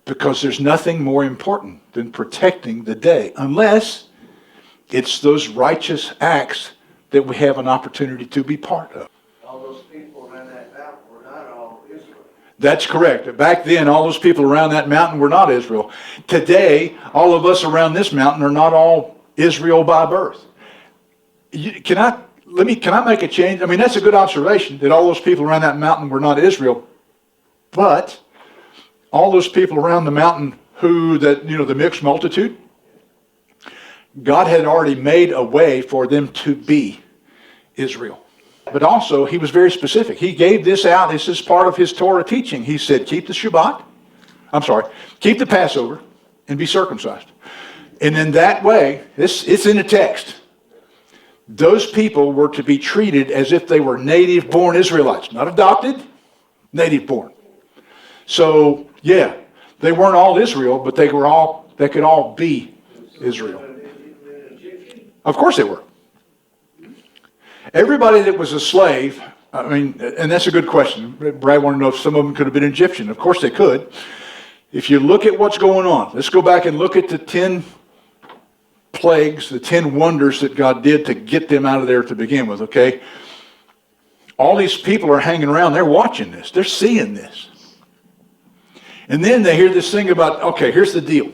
Because there's nothing more important than protecting the day. Unless it's those righteous acts that we have an opportunity to be part of. All those people around that mountain were not all Israel. That's correct. Back then, all those people around that mountain were not Israel. Today, all of us around this mountain are not all Israel by birth. Can I make a change? I mean, that's a good observation that all those people around that mountain were not Israel. But all those people around the mountain the mixed multitude, God had already made a way for them to be Israel. But also, he was very specific. He gave this out. This is part of his Torah teaching. He said, keep the Passover and be circumcised. And in that way, it's in the text. Those people were to be treated as if they were native-born Israelites. Not adopted, native-born. So, yeah, they weren't all Israel, but they could all be Israel. Of course they were. Everybody that was a slave, I mean, and that's a good question. Brad wanted to know if some of them could have been Egyptian. Of course they could. If you look at what's going on, let's go back and look at the 10 plagues, the 10 wonders that God did to get them out of there to begin with, okay? All these people are hanging around. They're watching this. They're seeing this. And then they hear this thing about, okay, here's the deal.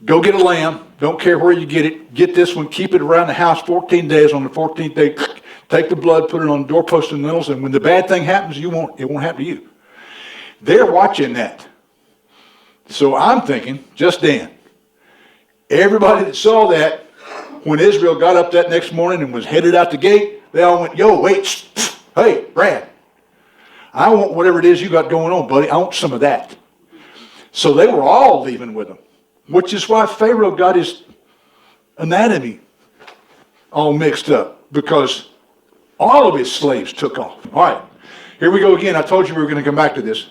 Go get a lamb. Don't care where you get it. Get this one. Keep it around the house 14 days. On the 14th day, take the blood, put it on the doorpost and lintels, and when the bad thing happens, it won't happen to you. They're watching that. So I'm thinking, just Dan, everybody that saw that, when Israel got up that next morning and was headed out the gate, they all went, yo, wait, hey, Brad, I want whatever it is you got going on, buddy. I want some of that. So they were all leaving with them, which is why Pharaoh got his anatomy all mixed up, because all of his slaves took off. All right, here we go again. I told you we were going to come back to this.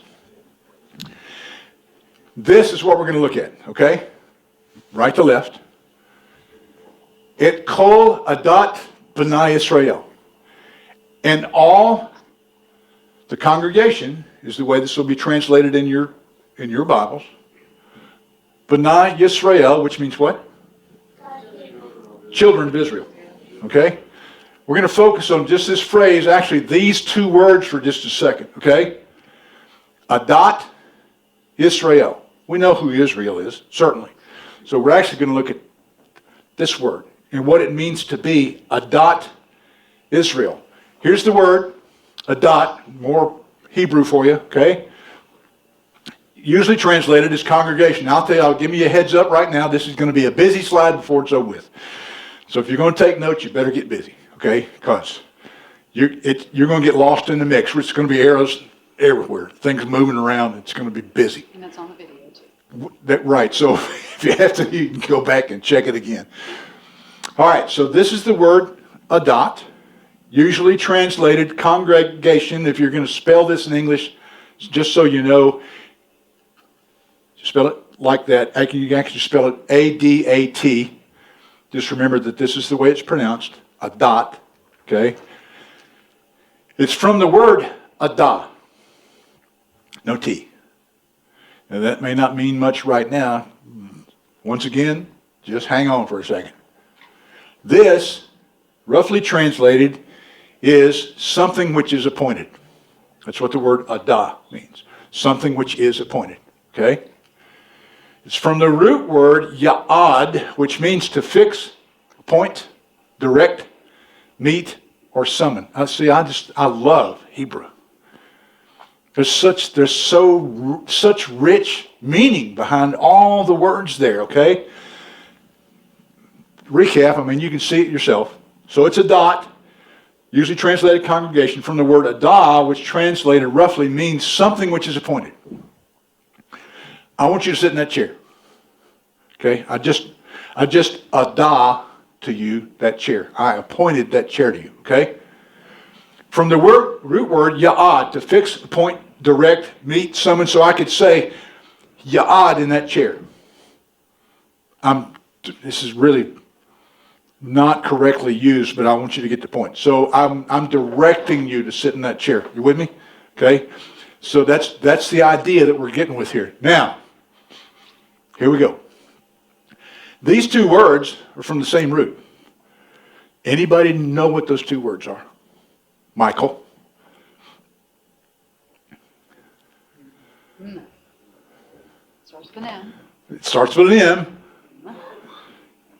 This is what we're going to look at, okay? Right to left. Et kol adat b'nai Israel. And all the congregation is the way this will be translated in your Bibles. B'nai Yisrael, which means what? Children of Israel. Okay? We're going to focus on just this phrase, actually these two words for just a second. Okay? Adat Yisrael. We know who Israel is, certainly. So we're actually going to look at this word and what it means to be Adat Israel. Here's the word, Adat, more Hebrew for you, okay? Usually translated as congregation. I'll give you a heads up right now. This is going to be a busy slide before it's over with. So if you're going to take notes, you better get busy, okay? Because you're going to get lost in the mix. It's going to be arrows everywhere. Things moving around. It's going to be busy. And that's on the video too. Right. So if you have to, you can go back and check it again. All right. So this is the word Adat, usually translated congregation. If you're going to spell this in English, just so you know, spell it like that. You can actually spell it A-D-A-T. Just remember that this is the way it's pronounced, Adat. Okay? It's from the word Adah. No T. Now that may not mean much right now. Once again, just hang on for a second. This, roughly translated, is something which is appointed. That's what the word Adah means. Something which is appointed. Okay? It's from the root word Ya'ad, which means to fix, appoint, direct, meet, or summon. I love Hebrew. There's such rich meaning behind all the words there, okay? Recap, you can see it yourself. So it's Adat, usually translated congregation, from the word Adah, which translated roughly means something which is appointed. I want you to sit in that chair. Okay? I just adah to you that chair. I appointed that chair to you, okay? From the root word ya'ad, to fix, appoint, direct, meet, summon, so I could say ya'ad in that chair. This is really not correctly used, but I want you to get the point. So I'm directing you to sit in that chair. You with me? Okay? So that's the idea that we're getting with here. Now, here we go. These two words are from the same root. Anybody know what those two words are? Michael? Starts with an M. It starts with an M.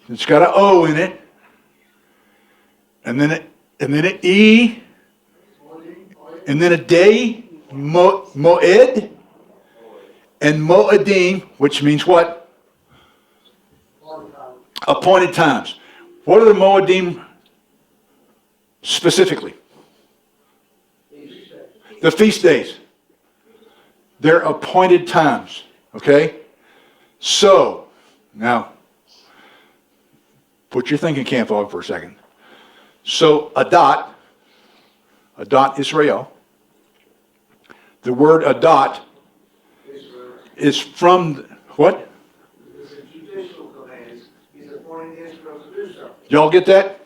It's got an O in it. And then an E. And then a day, moed, and moedim, which means what? Appointed times. What are the moedim specifically? The feast days. They're appointed times. Okay? So, now, put your thinking cap on for a second. So, Adat Israel, the word Adat is from, what? It's a judicial command. He's appointing Israel to do something. Y'all get that?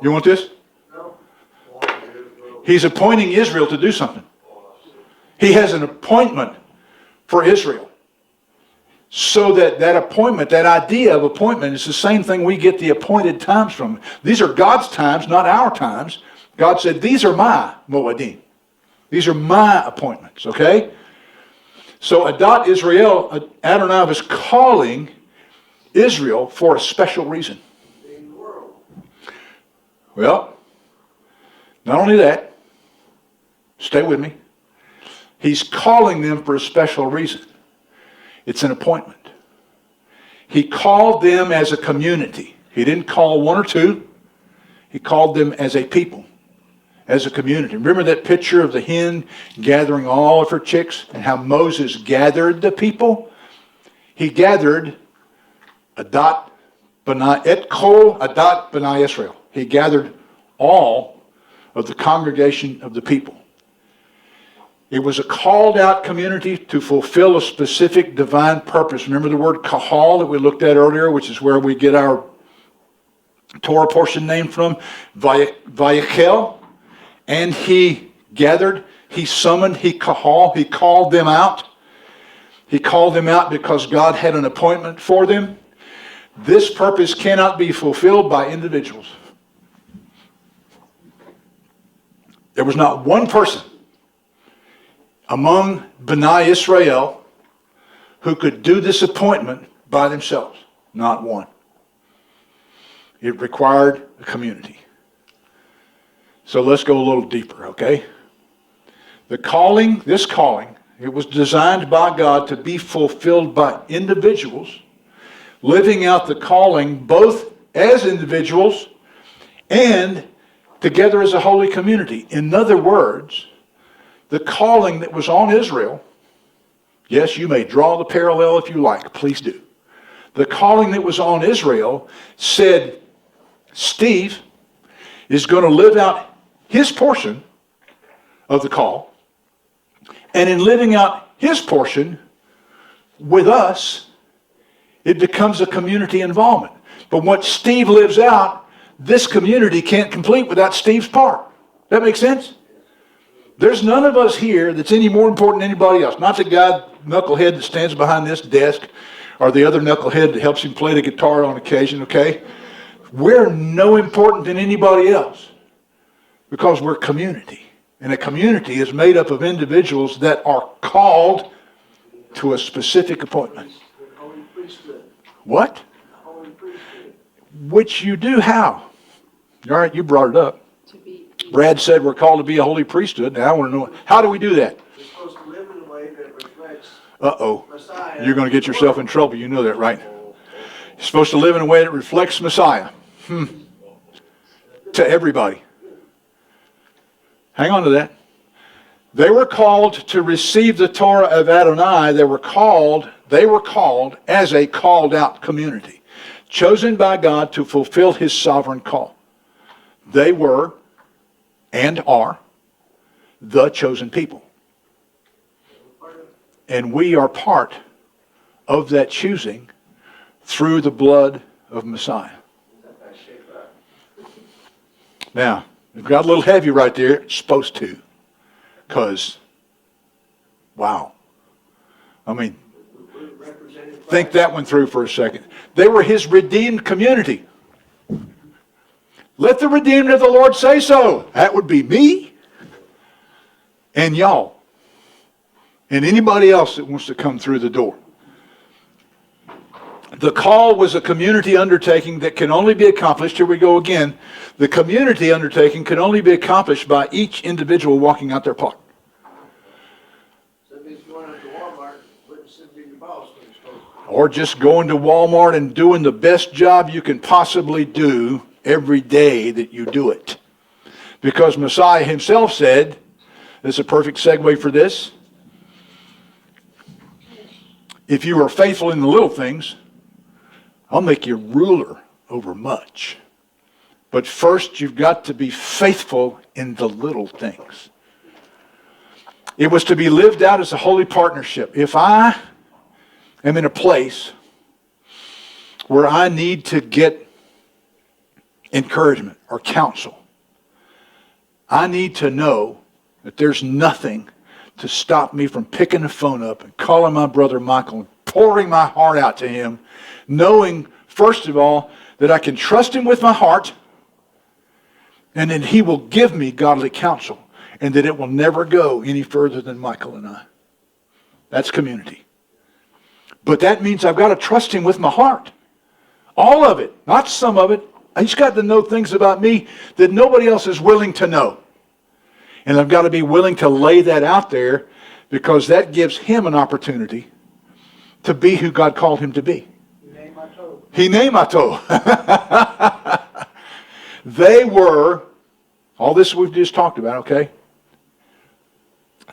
You want this? No? He's appointing Israel to do something. He has an appointment for Israel. So that appointment, that idea of appointment is the same thing we get the appointed times from. These are God's times, not our times. God said, these are my Moedim. These are my appointments, okay? So Adat Israel, Adonai was calling Israel for a special reason. Well, not only that, stay with me. He's calling them for a special reason. It's an appointment. He called them as a community. He didn't call one or two. He called them as a people, as a community. Remember that picture of the hen gathering all of her chicks and how Moses gathered the people? He gathered Adat B'nai Et Kol Adat B'nai Israel. He gathered all of the congregation of the people. It was a called out community to fulfill a specific divine purpose. Remember the word kahal that we looked at earlier, which is where we get our Torah portion name from? Vayakhel. And he gathered, he summoned, he kahal, he called them out. He called them out because God had an appointment for them. This purpose cannot be fulfilled by individuals. There was not one person among B'nai Israel who could do this appointment by themselves. Not one. It required a community. So let's go a little deeper, okay? This calling, it was designed by God to be fulfilled by individuals, living out the calling both as individuals and together as a holy community. In other words, the calling that was on Israel, yes, you may draw the parallel if you like, please do. The calling that was on Israel said, Steve is going to live out his portion of the call, and in living out his portion with us, it becomes a community involvement. But what Steve lives out, this community can't complete without Steve's part. That make sense? There's none of us here that's any more important than anybody else. Not the guy, knucklehead that stands behind this desk, or the other knucklehead that helps him play the guitar on occasion, okay? We're no important than anybody else because we're community. And a community is made up of individuals that are called to a specific appointment. Holy priesthood. What? Holy priesthood. Which you do how? All right, you brought it up. To be. Brad said we're called to be a holy priesthood. Now I want to know, how do we do that? We're supposed to live in a way that reflects Uh-oh. Messiah. You're going to get yourself in trouble. You know that, right? You're supposed to live in a way that reflects Messiah. To everybody. Hang on to that. They were called to receive the Torah of Adonai. They were called as a called out community. chosen by God to fulfill his sovereign call. They were and are the chosen people. And we are part of that choosing through the blood of Messiah. Now, it got a little heavy right there. It's supposed to. Because, wow. I mean, think that one through for a second. They were his redeemed community. Let the redeemed of the Lord say so. That would be me and y'all. And anybody else that wants to come through the door. The call was a community undertaking that can only be accomplished, here we go again, the community undertaking can only be accomplished by each individual walking out their part. So if it's going out to Walmart, wouldn't send me your boss when it's supposed to. Or just going to Walmart and doing the best job you can possibly do every day that you do it. Because Messiah himself said, this is a perfect segue for this, if you are faithful in the little things, I'll make you ruler over much. But first, you've got to be faithful in the little things. It was to be lived out as a holy partnership. If I am in a place where I need to get encouragement or counsel, I need to know that there's nothing to stop me from picking the phone up and calling my brother Michael and pouring my heart out to him, knowing, first of all, that I can trust him with my heart, and that he will give me godly counsel, and that it will never go any further than Michael and I. That's community. But that means I've got to trust him with my heart. All of it, not some of it. He's got to know things about me that nobody else is willing to know. And I've got to be willing to lay that out there, because that gives him an opportunity to be who God called him to be. He named my toe. They were, all this we've just talked about, okay?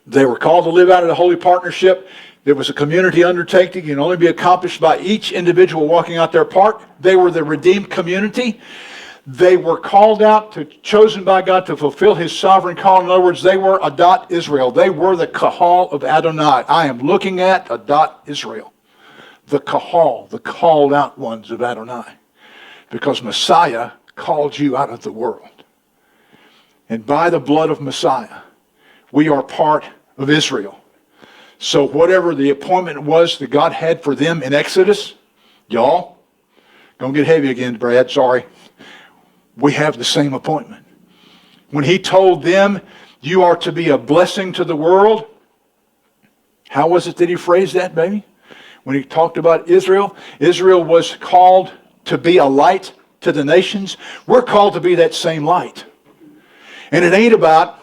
They were called to live out of the holy partnership. There was a community undertaking. It can only be accomplished by each individual walking out their part. They were the redeemed community. They were called out, chosen by God to fulfill his sovereign call. In other words, they were Adat Israel. They were the Kahal of Adonai. I am looking at Adat Israel. The Kahal, the called out ones of Adonai. Because Messiah called you out of the world. And by the blood of Messiah, we are part of Israel. So whatever the appointment was that God had for them in Exodus, y'all, don't get heavy again, Brad, sorry. We have the same appointment. When he told them, you are to be a blessing to the world, how was it that he phrased that, baby? When he talked about Israel, Israel was called to be a light to the nations. We're called to be that same light. And it ain't about,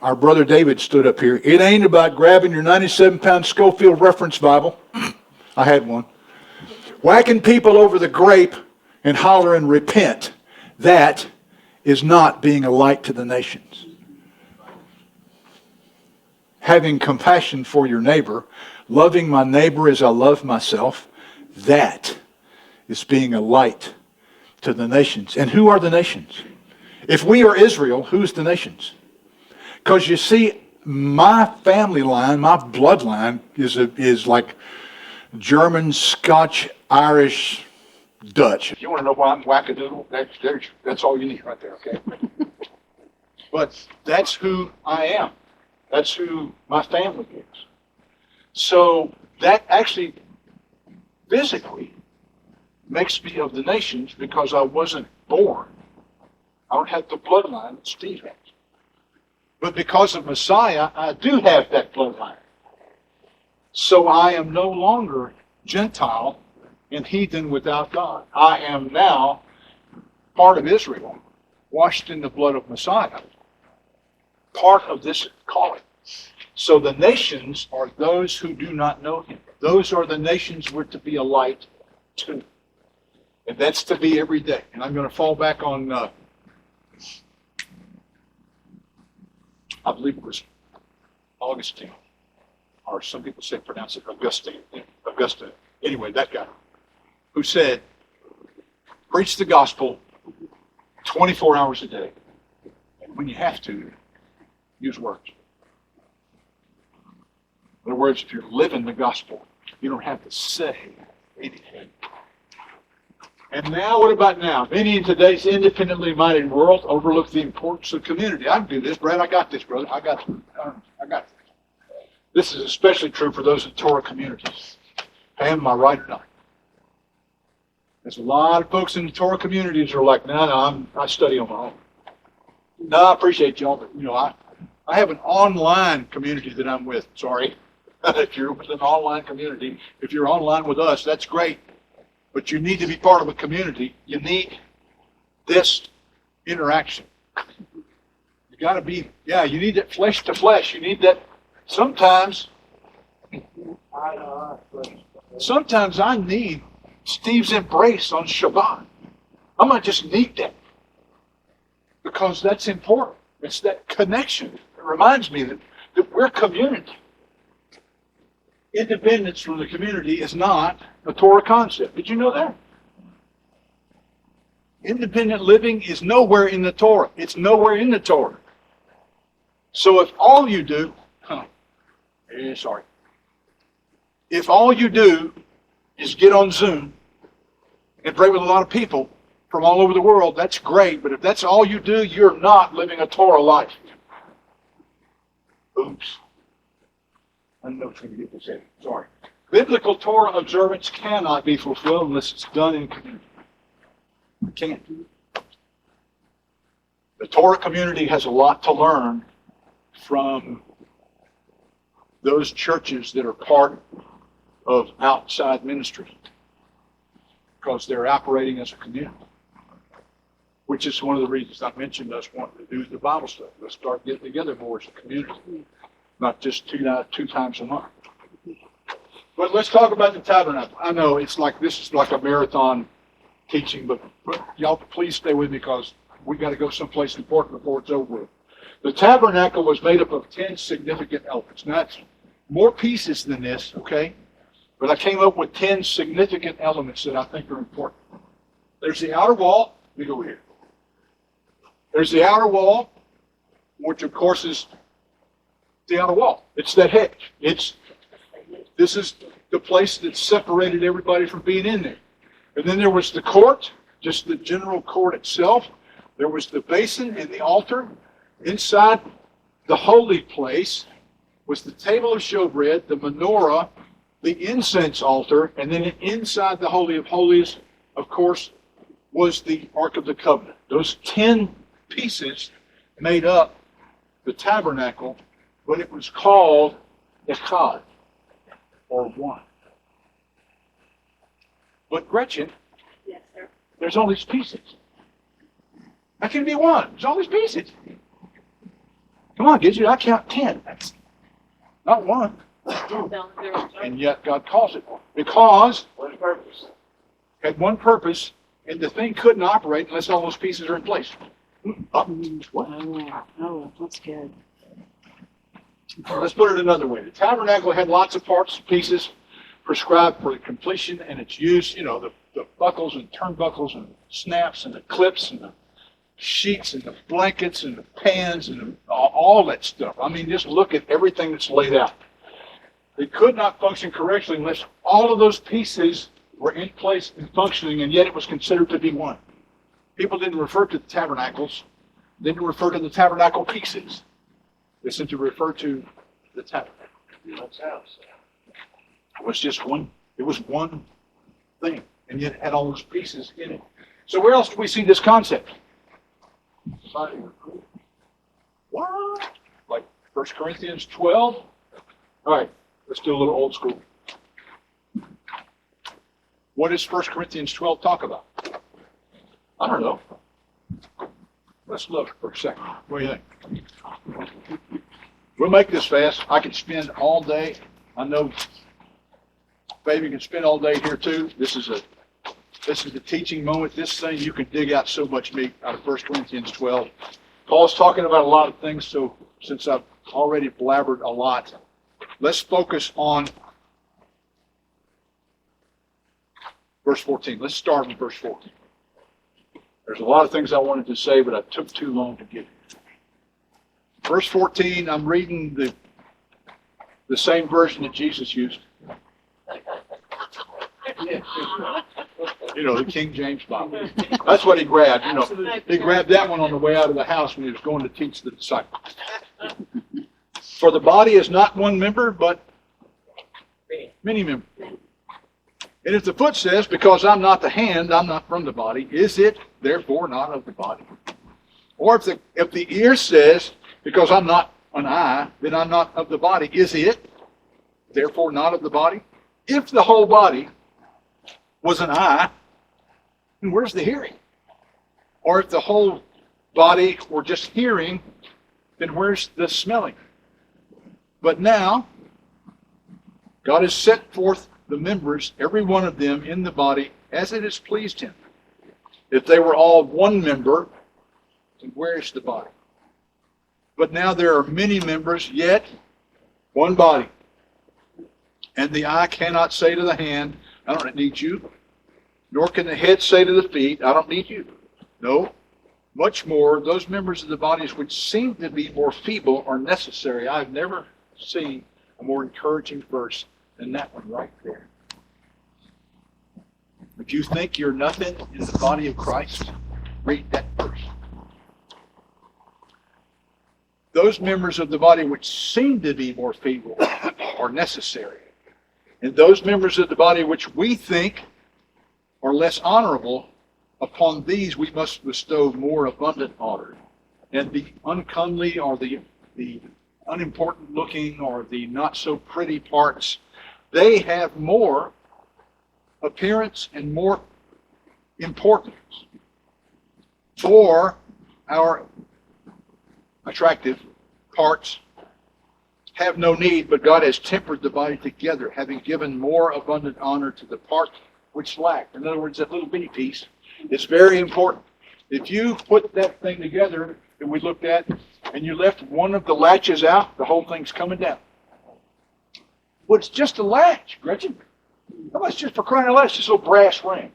our brother David stood up here, it ain't about grabbing your 97-pound Schofield Reference Bible, I had one, whacking people over the grape and hollering, repent. That is not being a light to the nations. Having compassion for your neighbor, loving my neighbor as I love myself, that is being a light to the nations. And who are the nations? If we are Israel, who's the nations? Because you see, my family line, my bloodline is like German, Scotch, Irish, Dutch. If you want to know why I'm wackadoodle, that's all you need right there, okay? But that's who I am. That's who my family is. So that actually physically makes me of the nations, because I wasn't born. I don't have the bloodline that Steve has. But because of Messiah, I do have that bloodline. So I am no longer Gentile and heathen without God. I am now part of Israel, washed in the blood of Messiah, part of this calling. So the nations are those who do not know him. Those are the nations we're to be a light to. And that's to be every day. And I'm going to fall back on, I believe it was Augustine, or some people say pronounce it Augustine. Augustine. Anyway, that guy, who said, Preach the gospel 24 hours a day. And when you have to, use words. In other words, if you're living the gospel, you don't have to say anything. And now, what about now? Many in today's independently minded world overlook the importance of community. I can do this, Brad. I got this, brother. I got this. This is especially true for those in Torah communities. Am I right or not? There's a lot of folks in the Torah communities who are like, no, I study on my own. No, I appreciate y'all, but I have an online community that I'm with. Sorry. If you're with an online community, if you're online with us, that's great. But you need to be part of a community. You need this interaction. You got to be, you need that flesh to flesh. You need that. Sometimes I need Steve's embrace on Shabbat. I might just need that because that's important. It's that connection. It reminds me that we're community. Independence from the community is not a Torah concept. Did you know that? Independent living is nowhere in the Torah. It's nowhere in the Torah. So if all you do, if all you do is get on Zoom and pray with a lot of people from all over the world, that's great. But if that's all you do, you're not living a Torah life. Oops. I know it's going to get this in. Sorry. Biblical Torah observance cannot be fulfilled unless it's done in community. It can't. The Torah community has a lot to learn from those churches that are part of outside ministry because they're operating as a community, which is one of the reasons I mentioned us wanting to do the Bible study. Let's start getting together more as a community, not just two times a month. But let's talk about the tabernacle. I know this is like a marathon teaching, but y'all please stay with me because we got to go someplace important before it's over with. The tabernacle was made up of 10 significant elements. Now, it's more pieces than this, okay? But I came up with 10 significant elements that I think are important. There's the outer wall. Let me go over here. There's the outer wall, which of course is the outer wall. It's that hedge. This is the place that separated everybody from being in there. And then there was the court, just the general court itself. There was the basin and the altar. Inside the holy place was the table of showbread, the menorah, the incense altar, and then inside the Holy of Holies, of course, was the Ark of the Covenant. Those 10 pieces made up the tabernacle, but it was called Echad, or one. But Gretchen, Yes, sir. there's all these pieces. How can it be one? There's all these pieces. Come on, Gidget, I count 10. That's not one. And yet God calls it one. Because What purpose? it had one purpose, and the thing couldn't operate unless all those pieces are in place. What? Oh, that's good. Let's put it another way. The tabernacle had lots of parts, pieces prescribed for the completion and its use. You know, the buckles and turnbuckles and snaps and the clips and the sheets and the blankets and the pans and all that stuff. I mean, just look at everything that's laid out. It could not function correctly unless all of those pieces were in place and functioning, and yet it was considered to be one. People didn't refer to the tabernacles. They didn't refer to the tabernacle pieces. They simply refer to the tabernacle. That's house. It was just one. It was one thing, and yet it had all those pieces in it. So where else do we see this concept? What? Like 1 Corinthians 12? All right, let's do a little old school. What does 1 Corinthians 12 talk about? I don't know. Let's look for a second. What do you think? We'll make this fast. I could spend all day. I know Baby can spend all day here too. This is the teaching moment. This thing, you can dig out so much meat out of 1 Corinthians 12. Paul's talking about a lot of things, so since I've already blabbered a lot, let's focus on verse 14. Let's start with verse 14. There's a lot of things I wanted to say, but I took too long to get it. Verse 14, I'm reading the same version that Jesus used. You know, the King James Bible. That's what he grabbed, you know. He grabbed that one on the way out of the house when he was going to teach the disciples. For the body is not one member, but many members. And if the foot says, because I'm not the hand, I'm not from the body, is it therefore not of the body? Or if the ear says, because I'm not an eye, then I'm not of the body, is it therefore not of the body? If the whole body was an eye, then where's the hearing? Or if the whole body were just hearing, then where's the smelling? But now, God has set forth the members, every one of them in the body, as it has pleased him. If they were all one member, then where is the body? But now there are many members, yet one body. And the eye cannot say to the hand, I don't need you. Nor can the head say to the feet, I don't need you. No, much more, those members of the bodies which seem to be more feeble are necessary. I've never seen a more encouraging verse than that one right there. If you think you're nothing in the body of Christ, read that verse. Those members of the body which seem to be more feeble are necessary. And those members of the body which we think are less honorable, upon these we must bestow more abundant honor. And the uncomely or the unimportant looking or the not so pretty parts, they have more appearance and more importance. For our attractive parts have no need, but God has tempered the body together, having given more abundant honor to the part which lacked. In other words, that little bitty piece is very important. If you put that thing together that we looked at, and you left one of the latches out, the whole thing's coming down. Well, it's just a latch, Gretchen. How much just for crying out loud? It's just a little brass ring.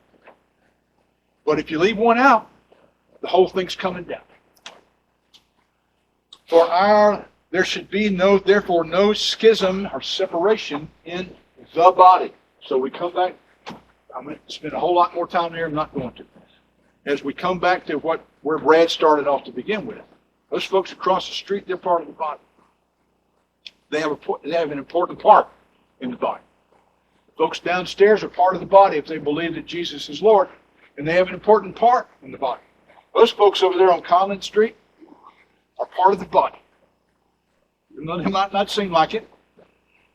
But if you leave one out, the whole thing's coming down. There should be therefore no schism or separation in the body. So we come back. I'm going to spend a whole lot more time here. I'm not going to. As we come back to where Brad started off to begin with, those folks across the street, they're part of the body. They have an important part in the body. Folks downstairs are part of the body if they believe that Jesus is Lord, and they have an important part in the body. Those folks over there on Collins Street are part of the body. They might not seem like it,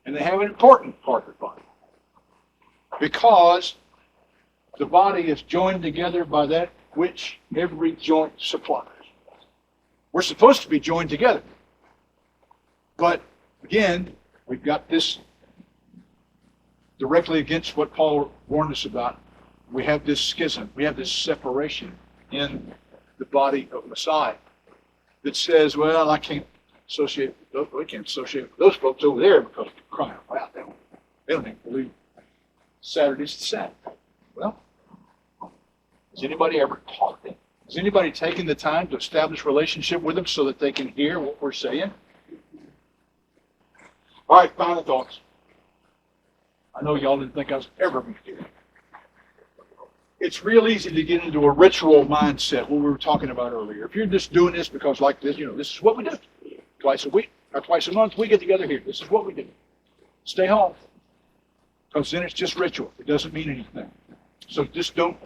and they have an important part of the body. Because the body is joined together by that which every joint supplies. We're supposed to be joined together. But again, we've got this directly against what Paul warned us about. We have this schism. We have this separation in the body of Messiah that says, well, I can't associate with those, we can't associate with those folks over there because they're crying out. They don't even believe Saturday's the Sabbath. Well, has anybody ever taught them? Has anybody taken the time to establish a relationship with them so that they can hear what we're saying? All right, final thoughts. I know y'all didn't think I was ever going to do that. It's real easy to get into a ritual mindset, what we were talking about earlier. If you're just doing this because like this, this is what we do. Twice a week or twice a month, we get together here. This is what we do. Stay home. Because then it's just ritual. It doesn't mean anything. So just don't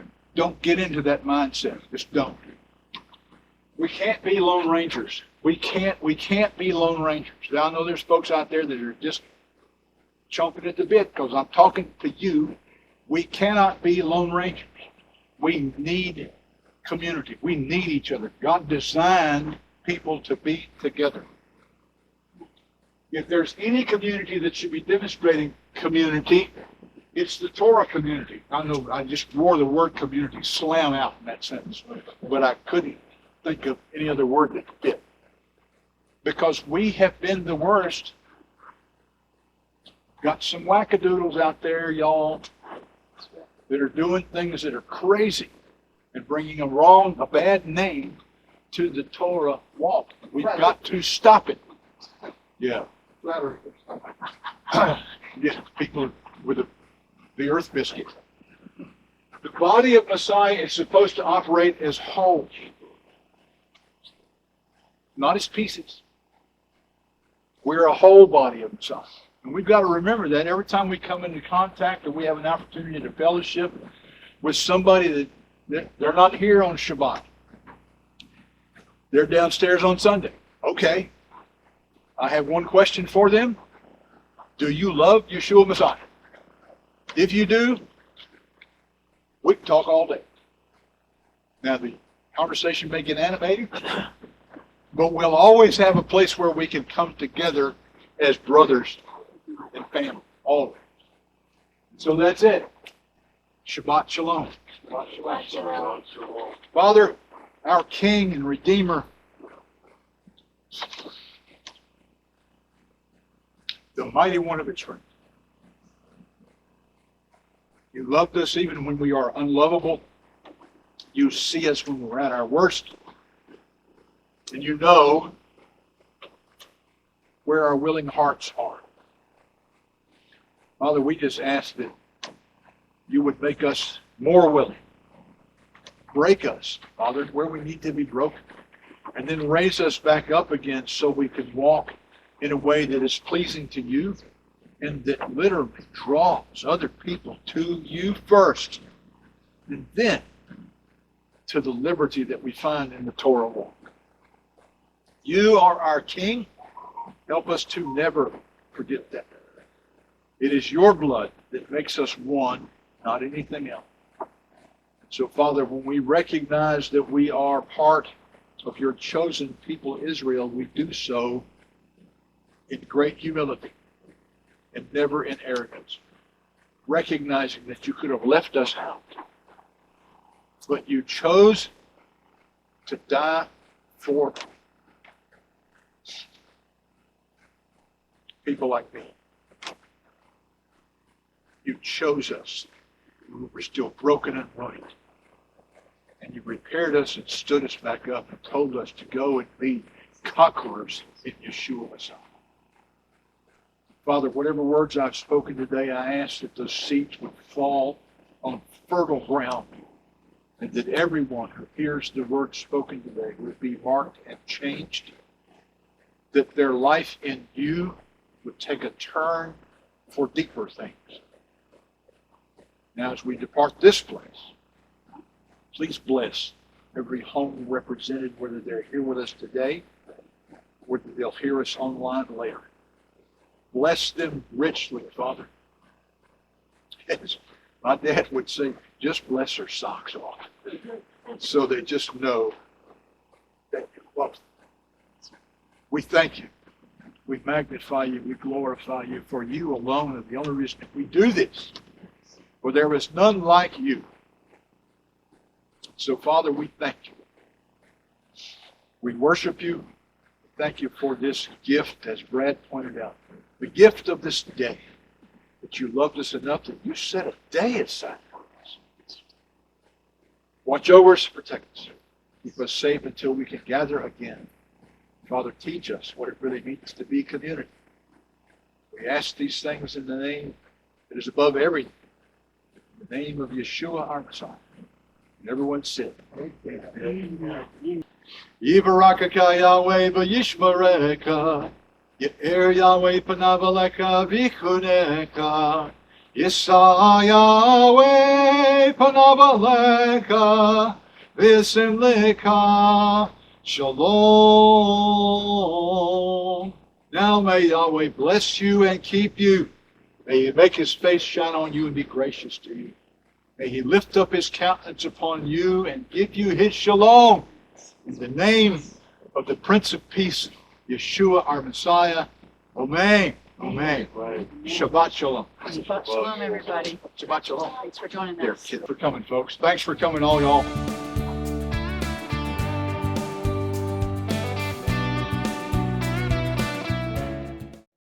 get into that mindset. Just don't. We can't be lone rangers. We can't be lone rangers. Now, I know there's folks out there that are just chomping at the bit because I'm talking to you. We cannot be lone rangers. We need community. We need each other. God designed people to be together. If there's any community that should be demonstrating community, it's the Torah community. I know I just wore the word community slam out in that sentence, but I couldn't think of any other word that fit. Because we have been the worst. Got some wackadoodles out there, y'all, that are doing things that are crazy. and bringing a bad name to the Torah walk. We've got to stop it. Yeah. Yeah, people with the earth biscuit. The body of Messiah is supposed to operate as whole, not as pieces. We're a whole body of Messiah. And we've got to remember that every time we come into contact or we have an opportunity to fellowship with somebody that they're not here on Shabbat. They're downstairs on Sunday. Okay. I have one question for them. Do you love Yeshua Messiah? If you do, we can talk all day. Now, the conversation may get animated, but we'll always have a place where we can come together as brothers and family, always. So that's it. Shabbat Shalom. Shabbat shalom. Father, our King and Redeemer, the mighty one of Israel. You loved us even when we are unlovable. You see us when we're at our worst. And you know where our willing hearts are. Father, we just ask that you would make us more willing. Break us, Father, where we need to be broken. And then raise us back up again so we can walk in a way that is pleasing to you and that literally draws other people to you first. And then to the liberty that we find in the Torah walk. You are our King. Help us to never forget that. It is your blood that makes us one, not anything else. So, Father, when we recognize that we are part of your chosen people, Israel, we do so in great humility and never in arrogance, recognizing that you could have left us out, but you chose to die for people like me. You chose us. We were still broken and ruined. And you repaired us and stood us back up and told us to go and be conquerors in Yeshua Messiah. Father, whatever words I've spoken today, I ask that those seeds would fall on fertile ground and that everyone who hears the word spoken today would be marked and changed, that their life in you would take a turn for deeper things. Now, as we depart this place, please bless every home represented, whether they're here with us today, or whether they'll hear us online later. Bless them richly, Father. As my dad would say, just bless their socks off, so they just know that you love them. We thank you. We magnify you. We glorify you. For you alone are the only reason that we do this. For there is none like you. So, Father, we thank you. We worship you. Thank you for this gift, as Brad pointed out. The gift of this day, that you loved us enough that you set a day aside for us. Watch over us, protect us. Keep us safe until we can gather again. Father, teach us what it really means to be community. We ask these things in the name that is above everything. In the name of Yeshua, our Messiah. And everyone said, Amen. Yivarakaka Yahweh v'yishmareka. Ye'er Yahweh panav alecha v'chuneka. Yisa Yahweh panav alecha v'simleka. Shalom. Now may Yahweh bless you and keep you. May he make his face shine on you and be gracious to you. May he lift up his countenance upon you and give you his shalom. In the name of the Prince of Peace, Yeshua, our Messiah. Amen. Amen. Shabbat shalom. Shabbat shalom, everybody. Shabbat shalom. Thanks for joining There, us. kids, for coming, folks. Thanks for coming, all y'all.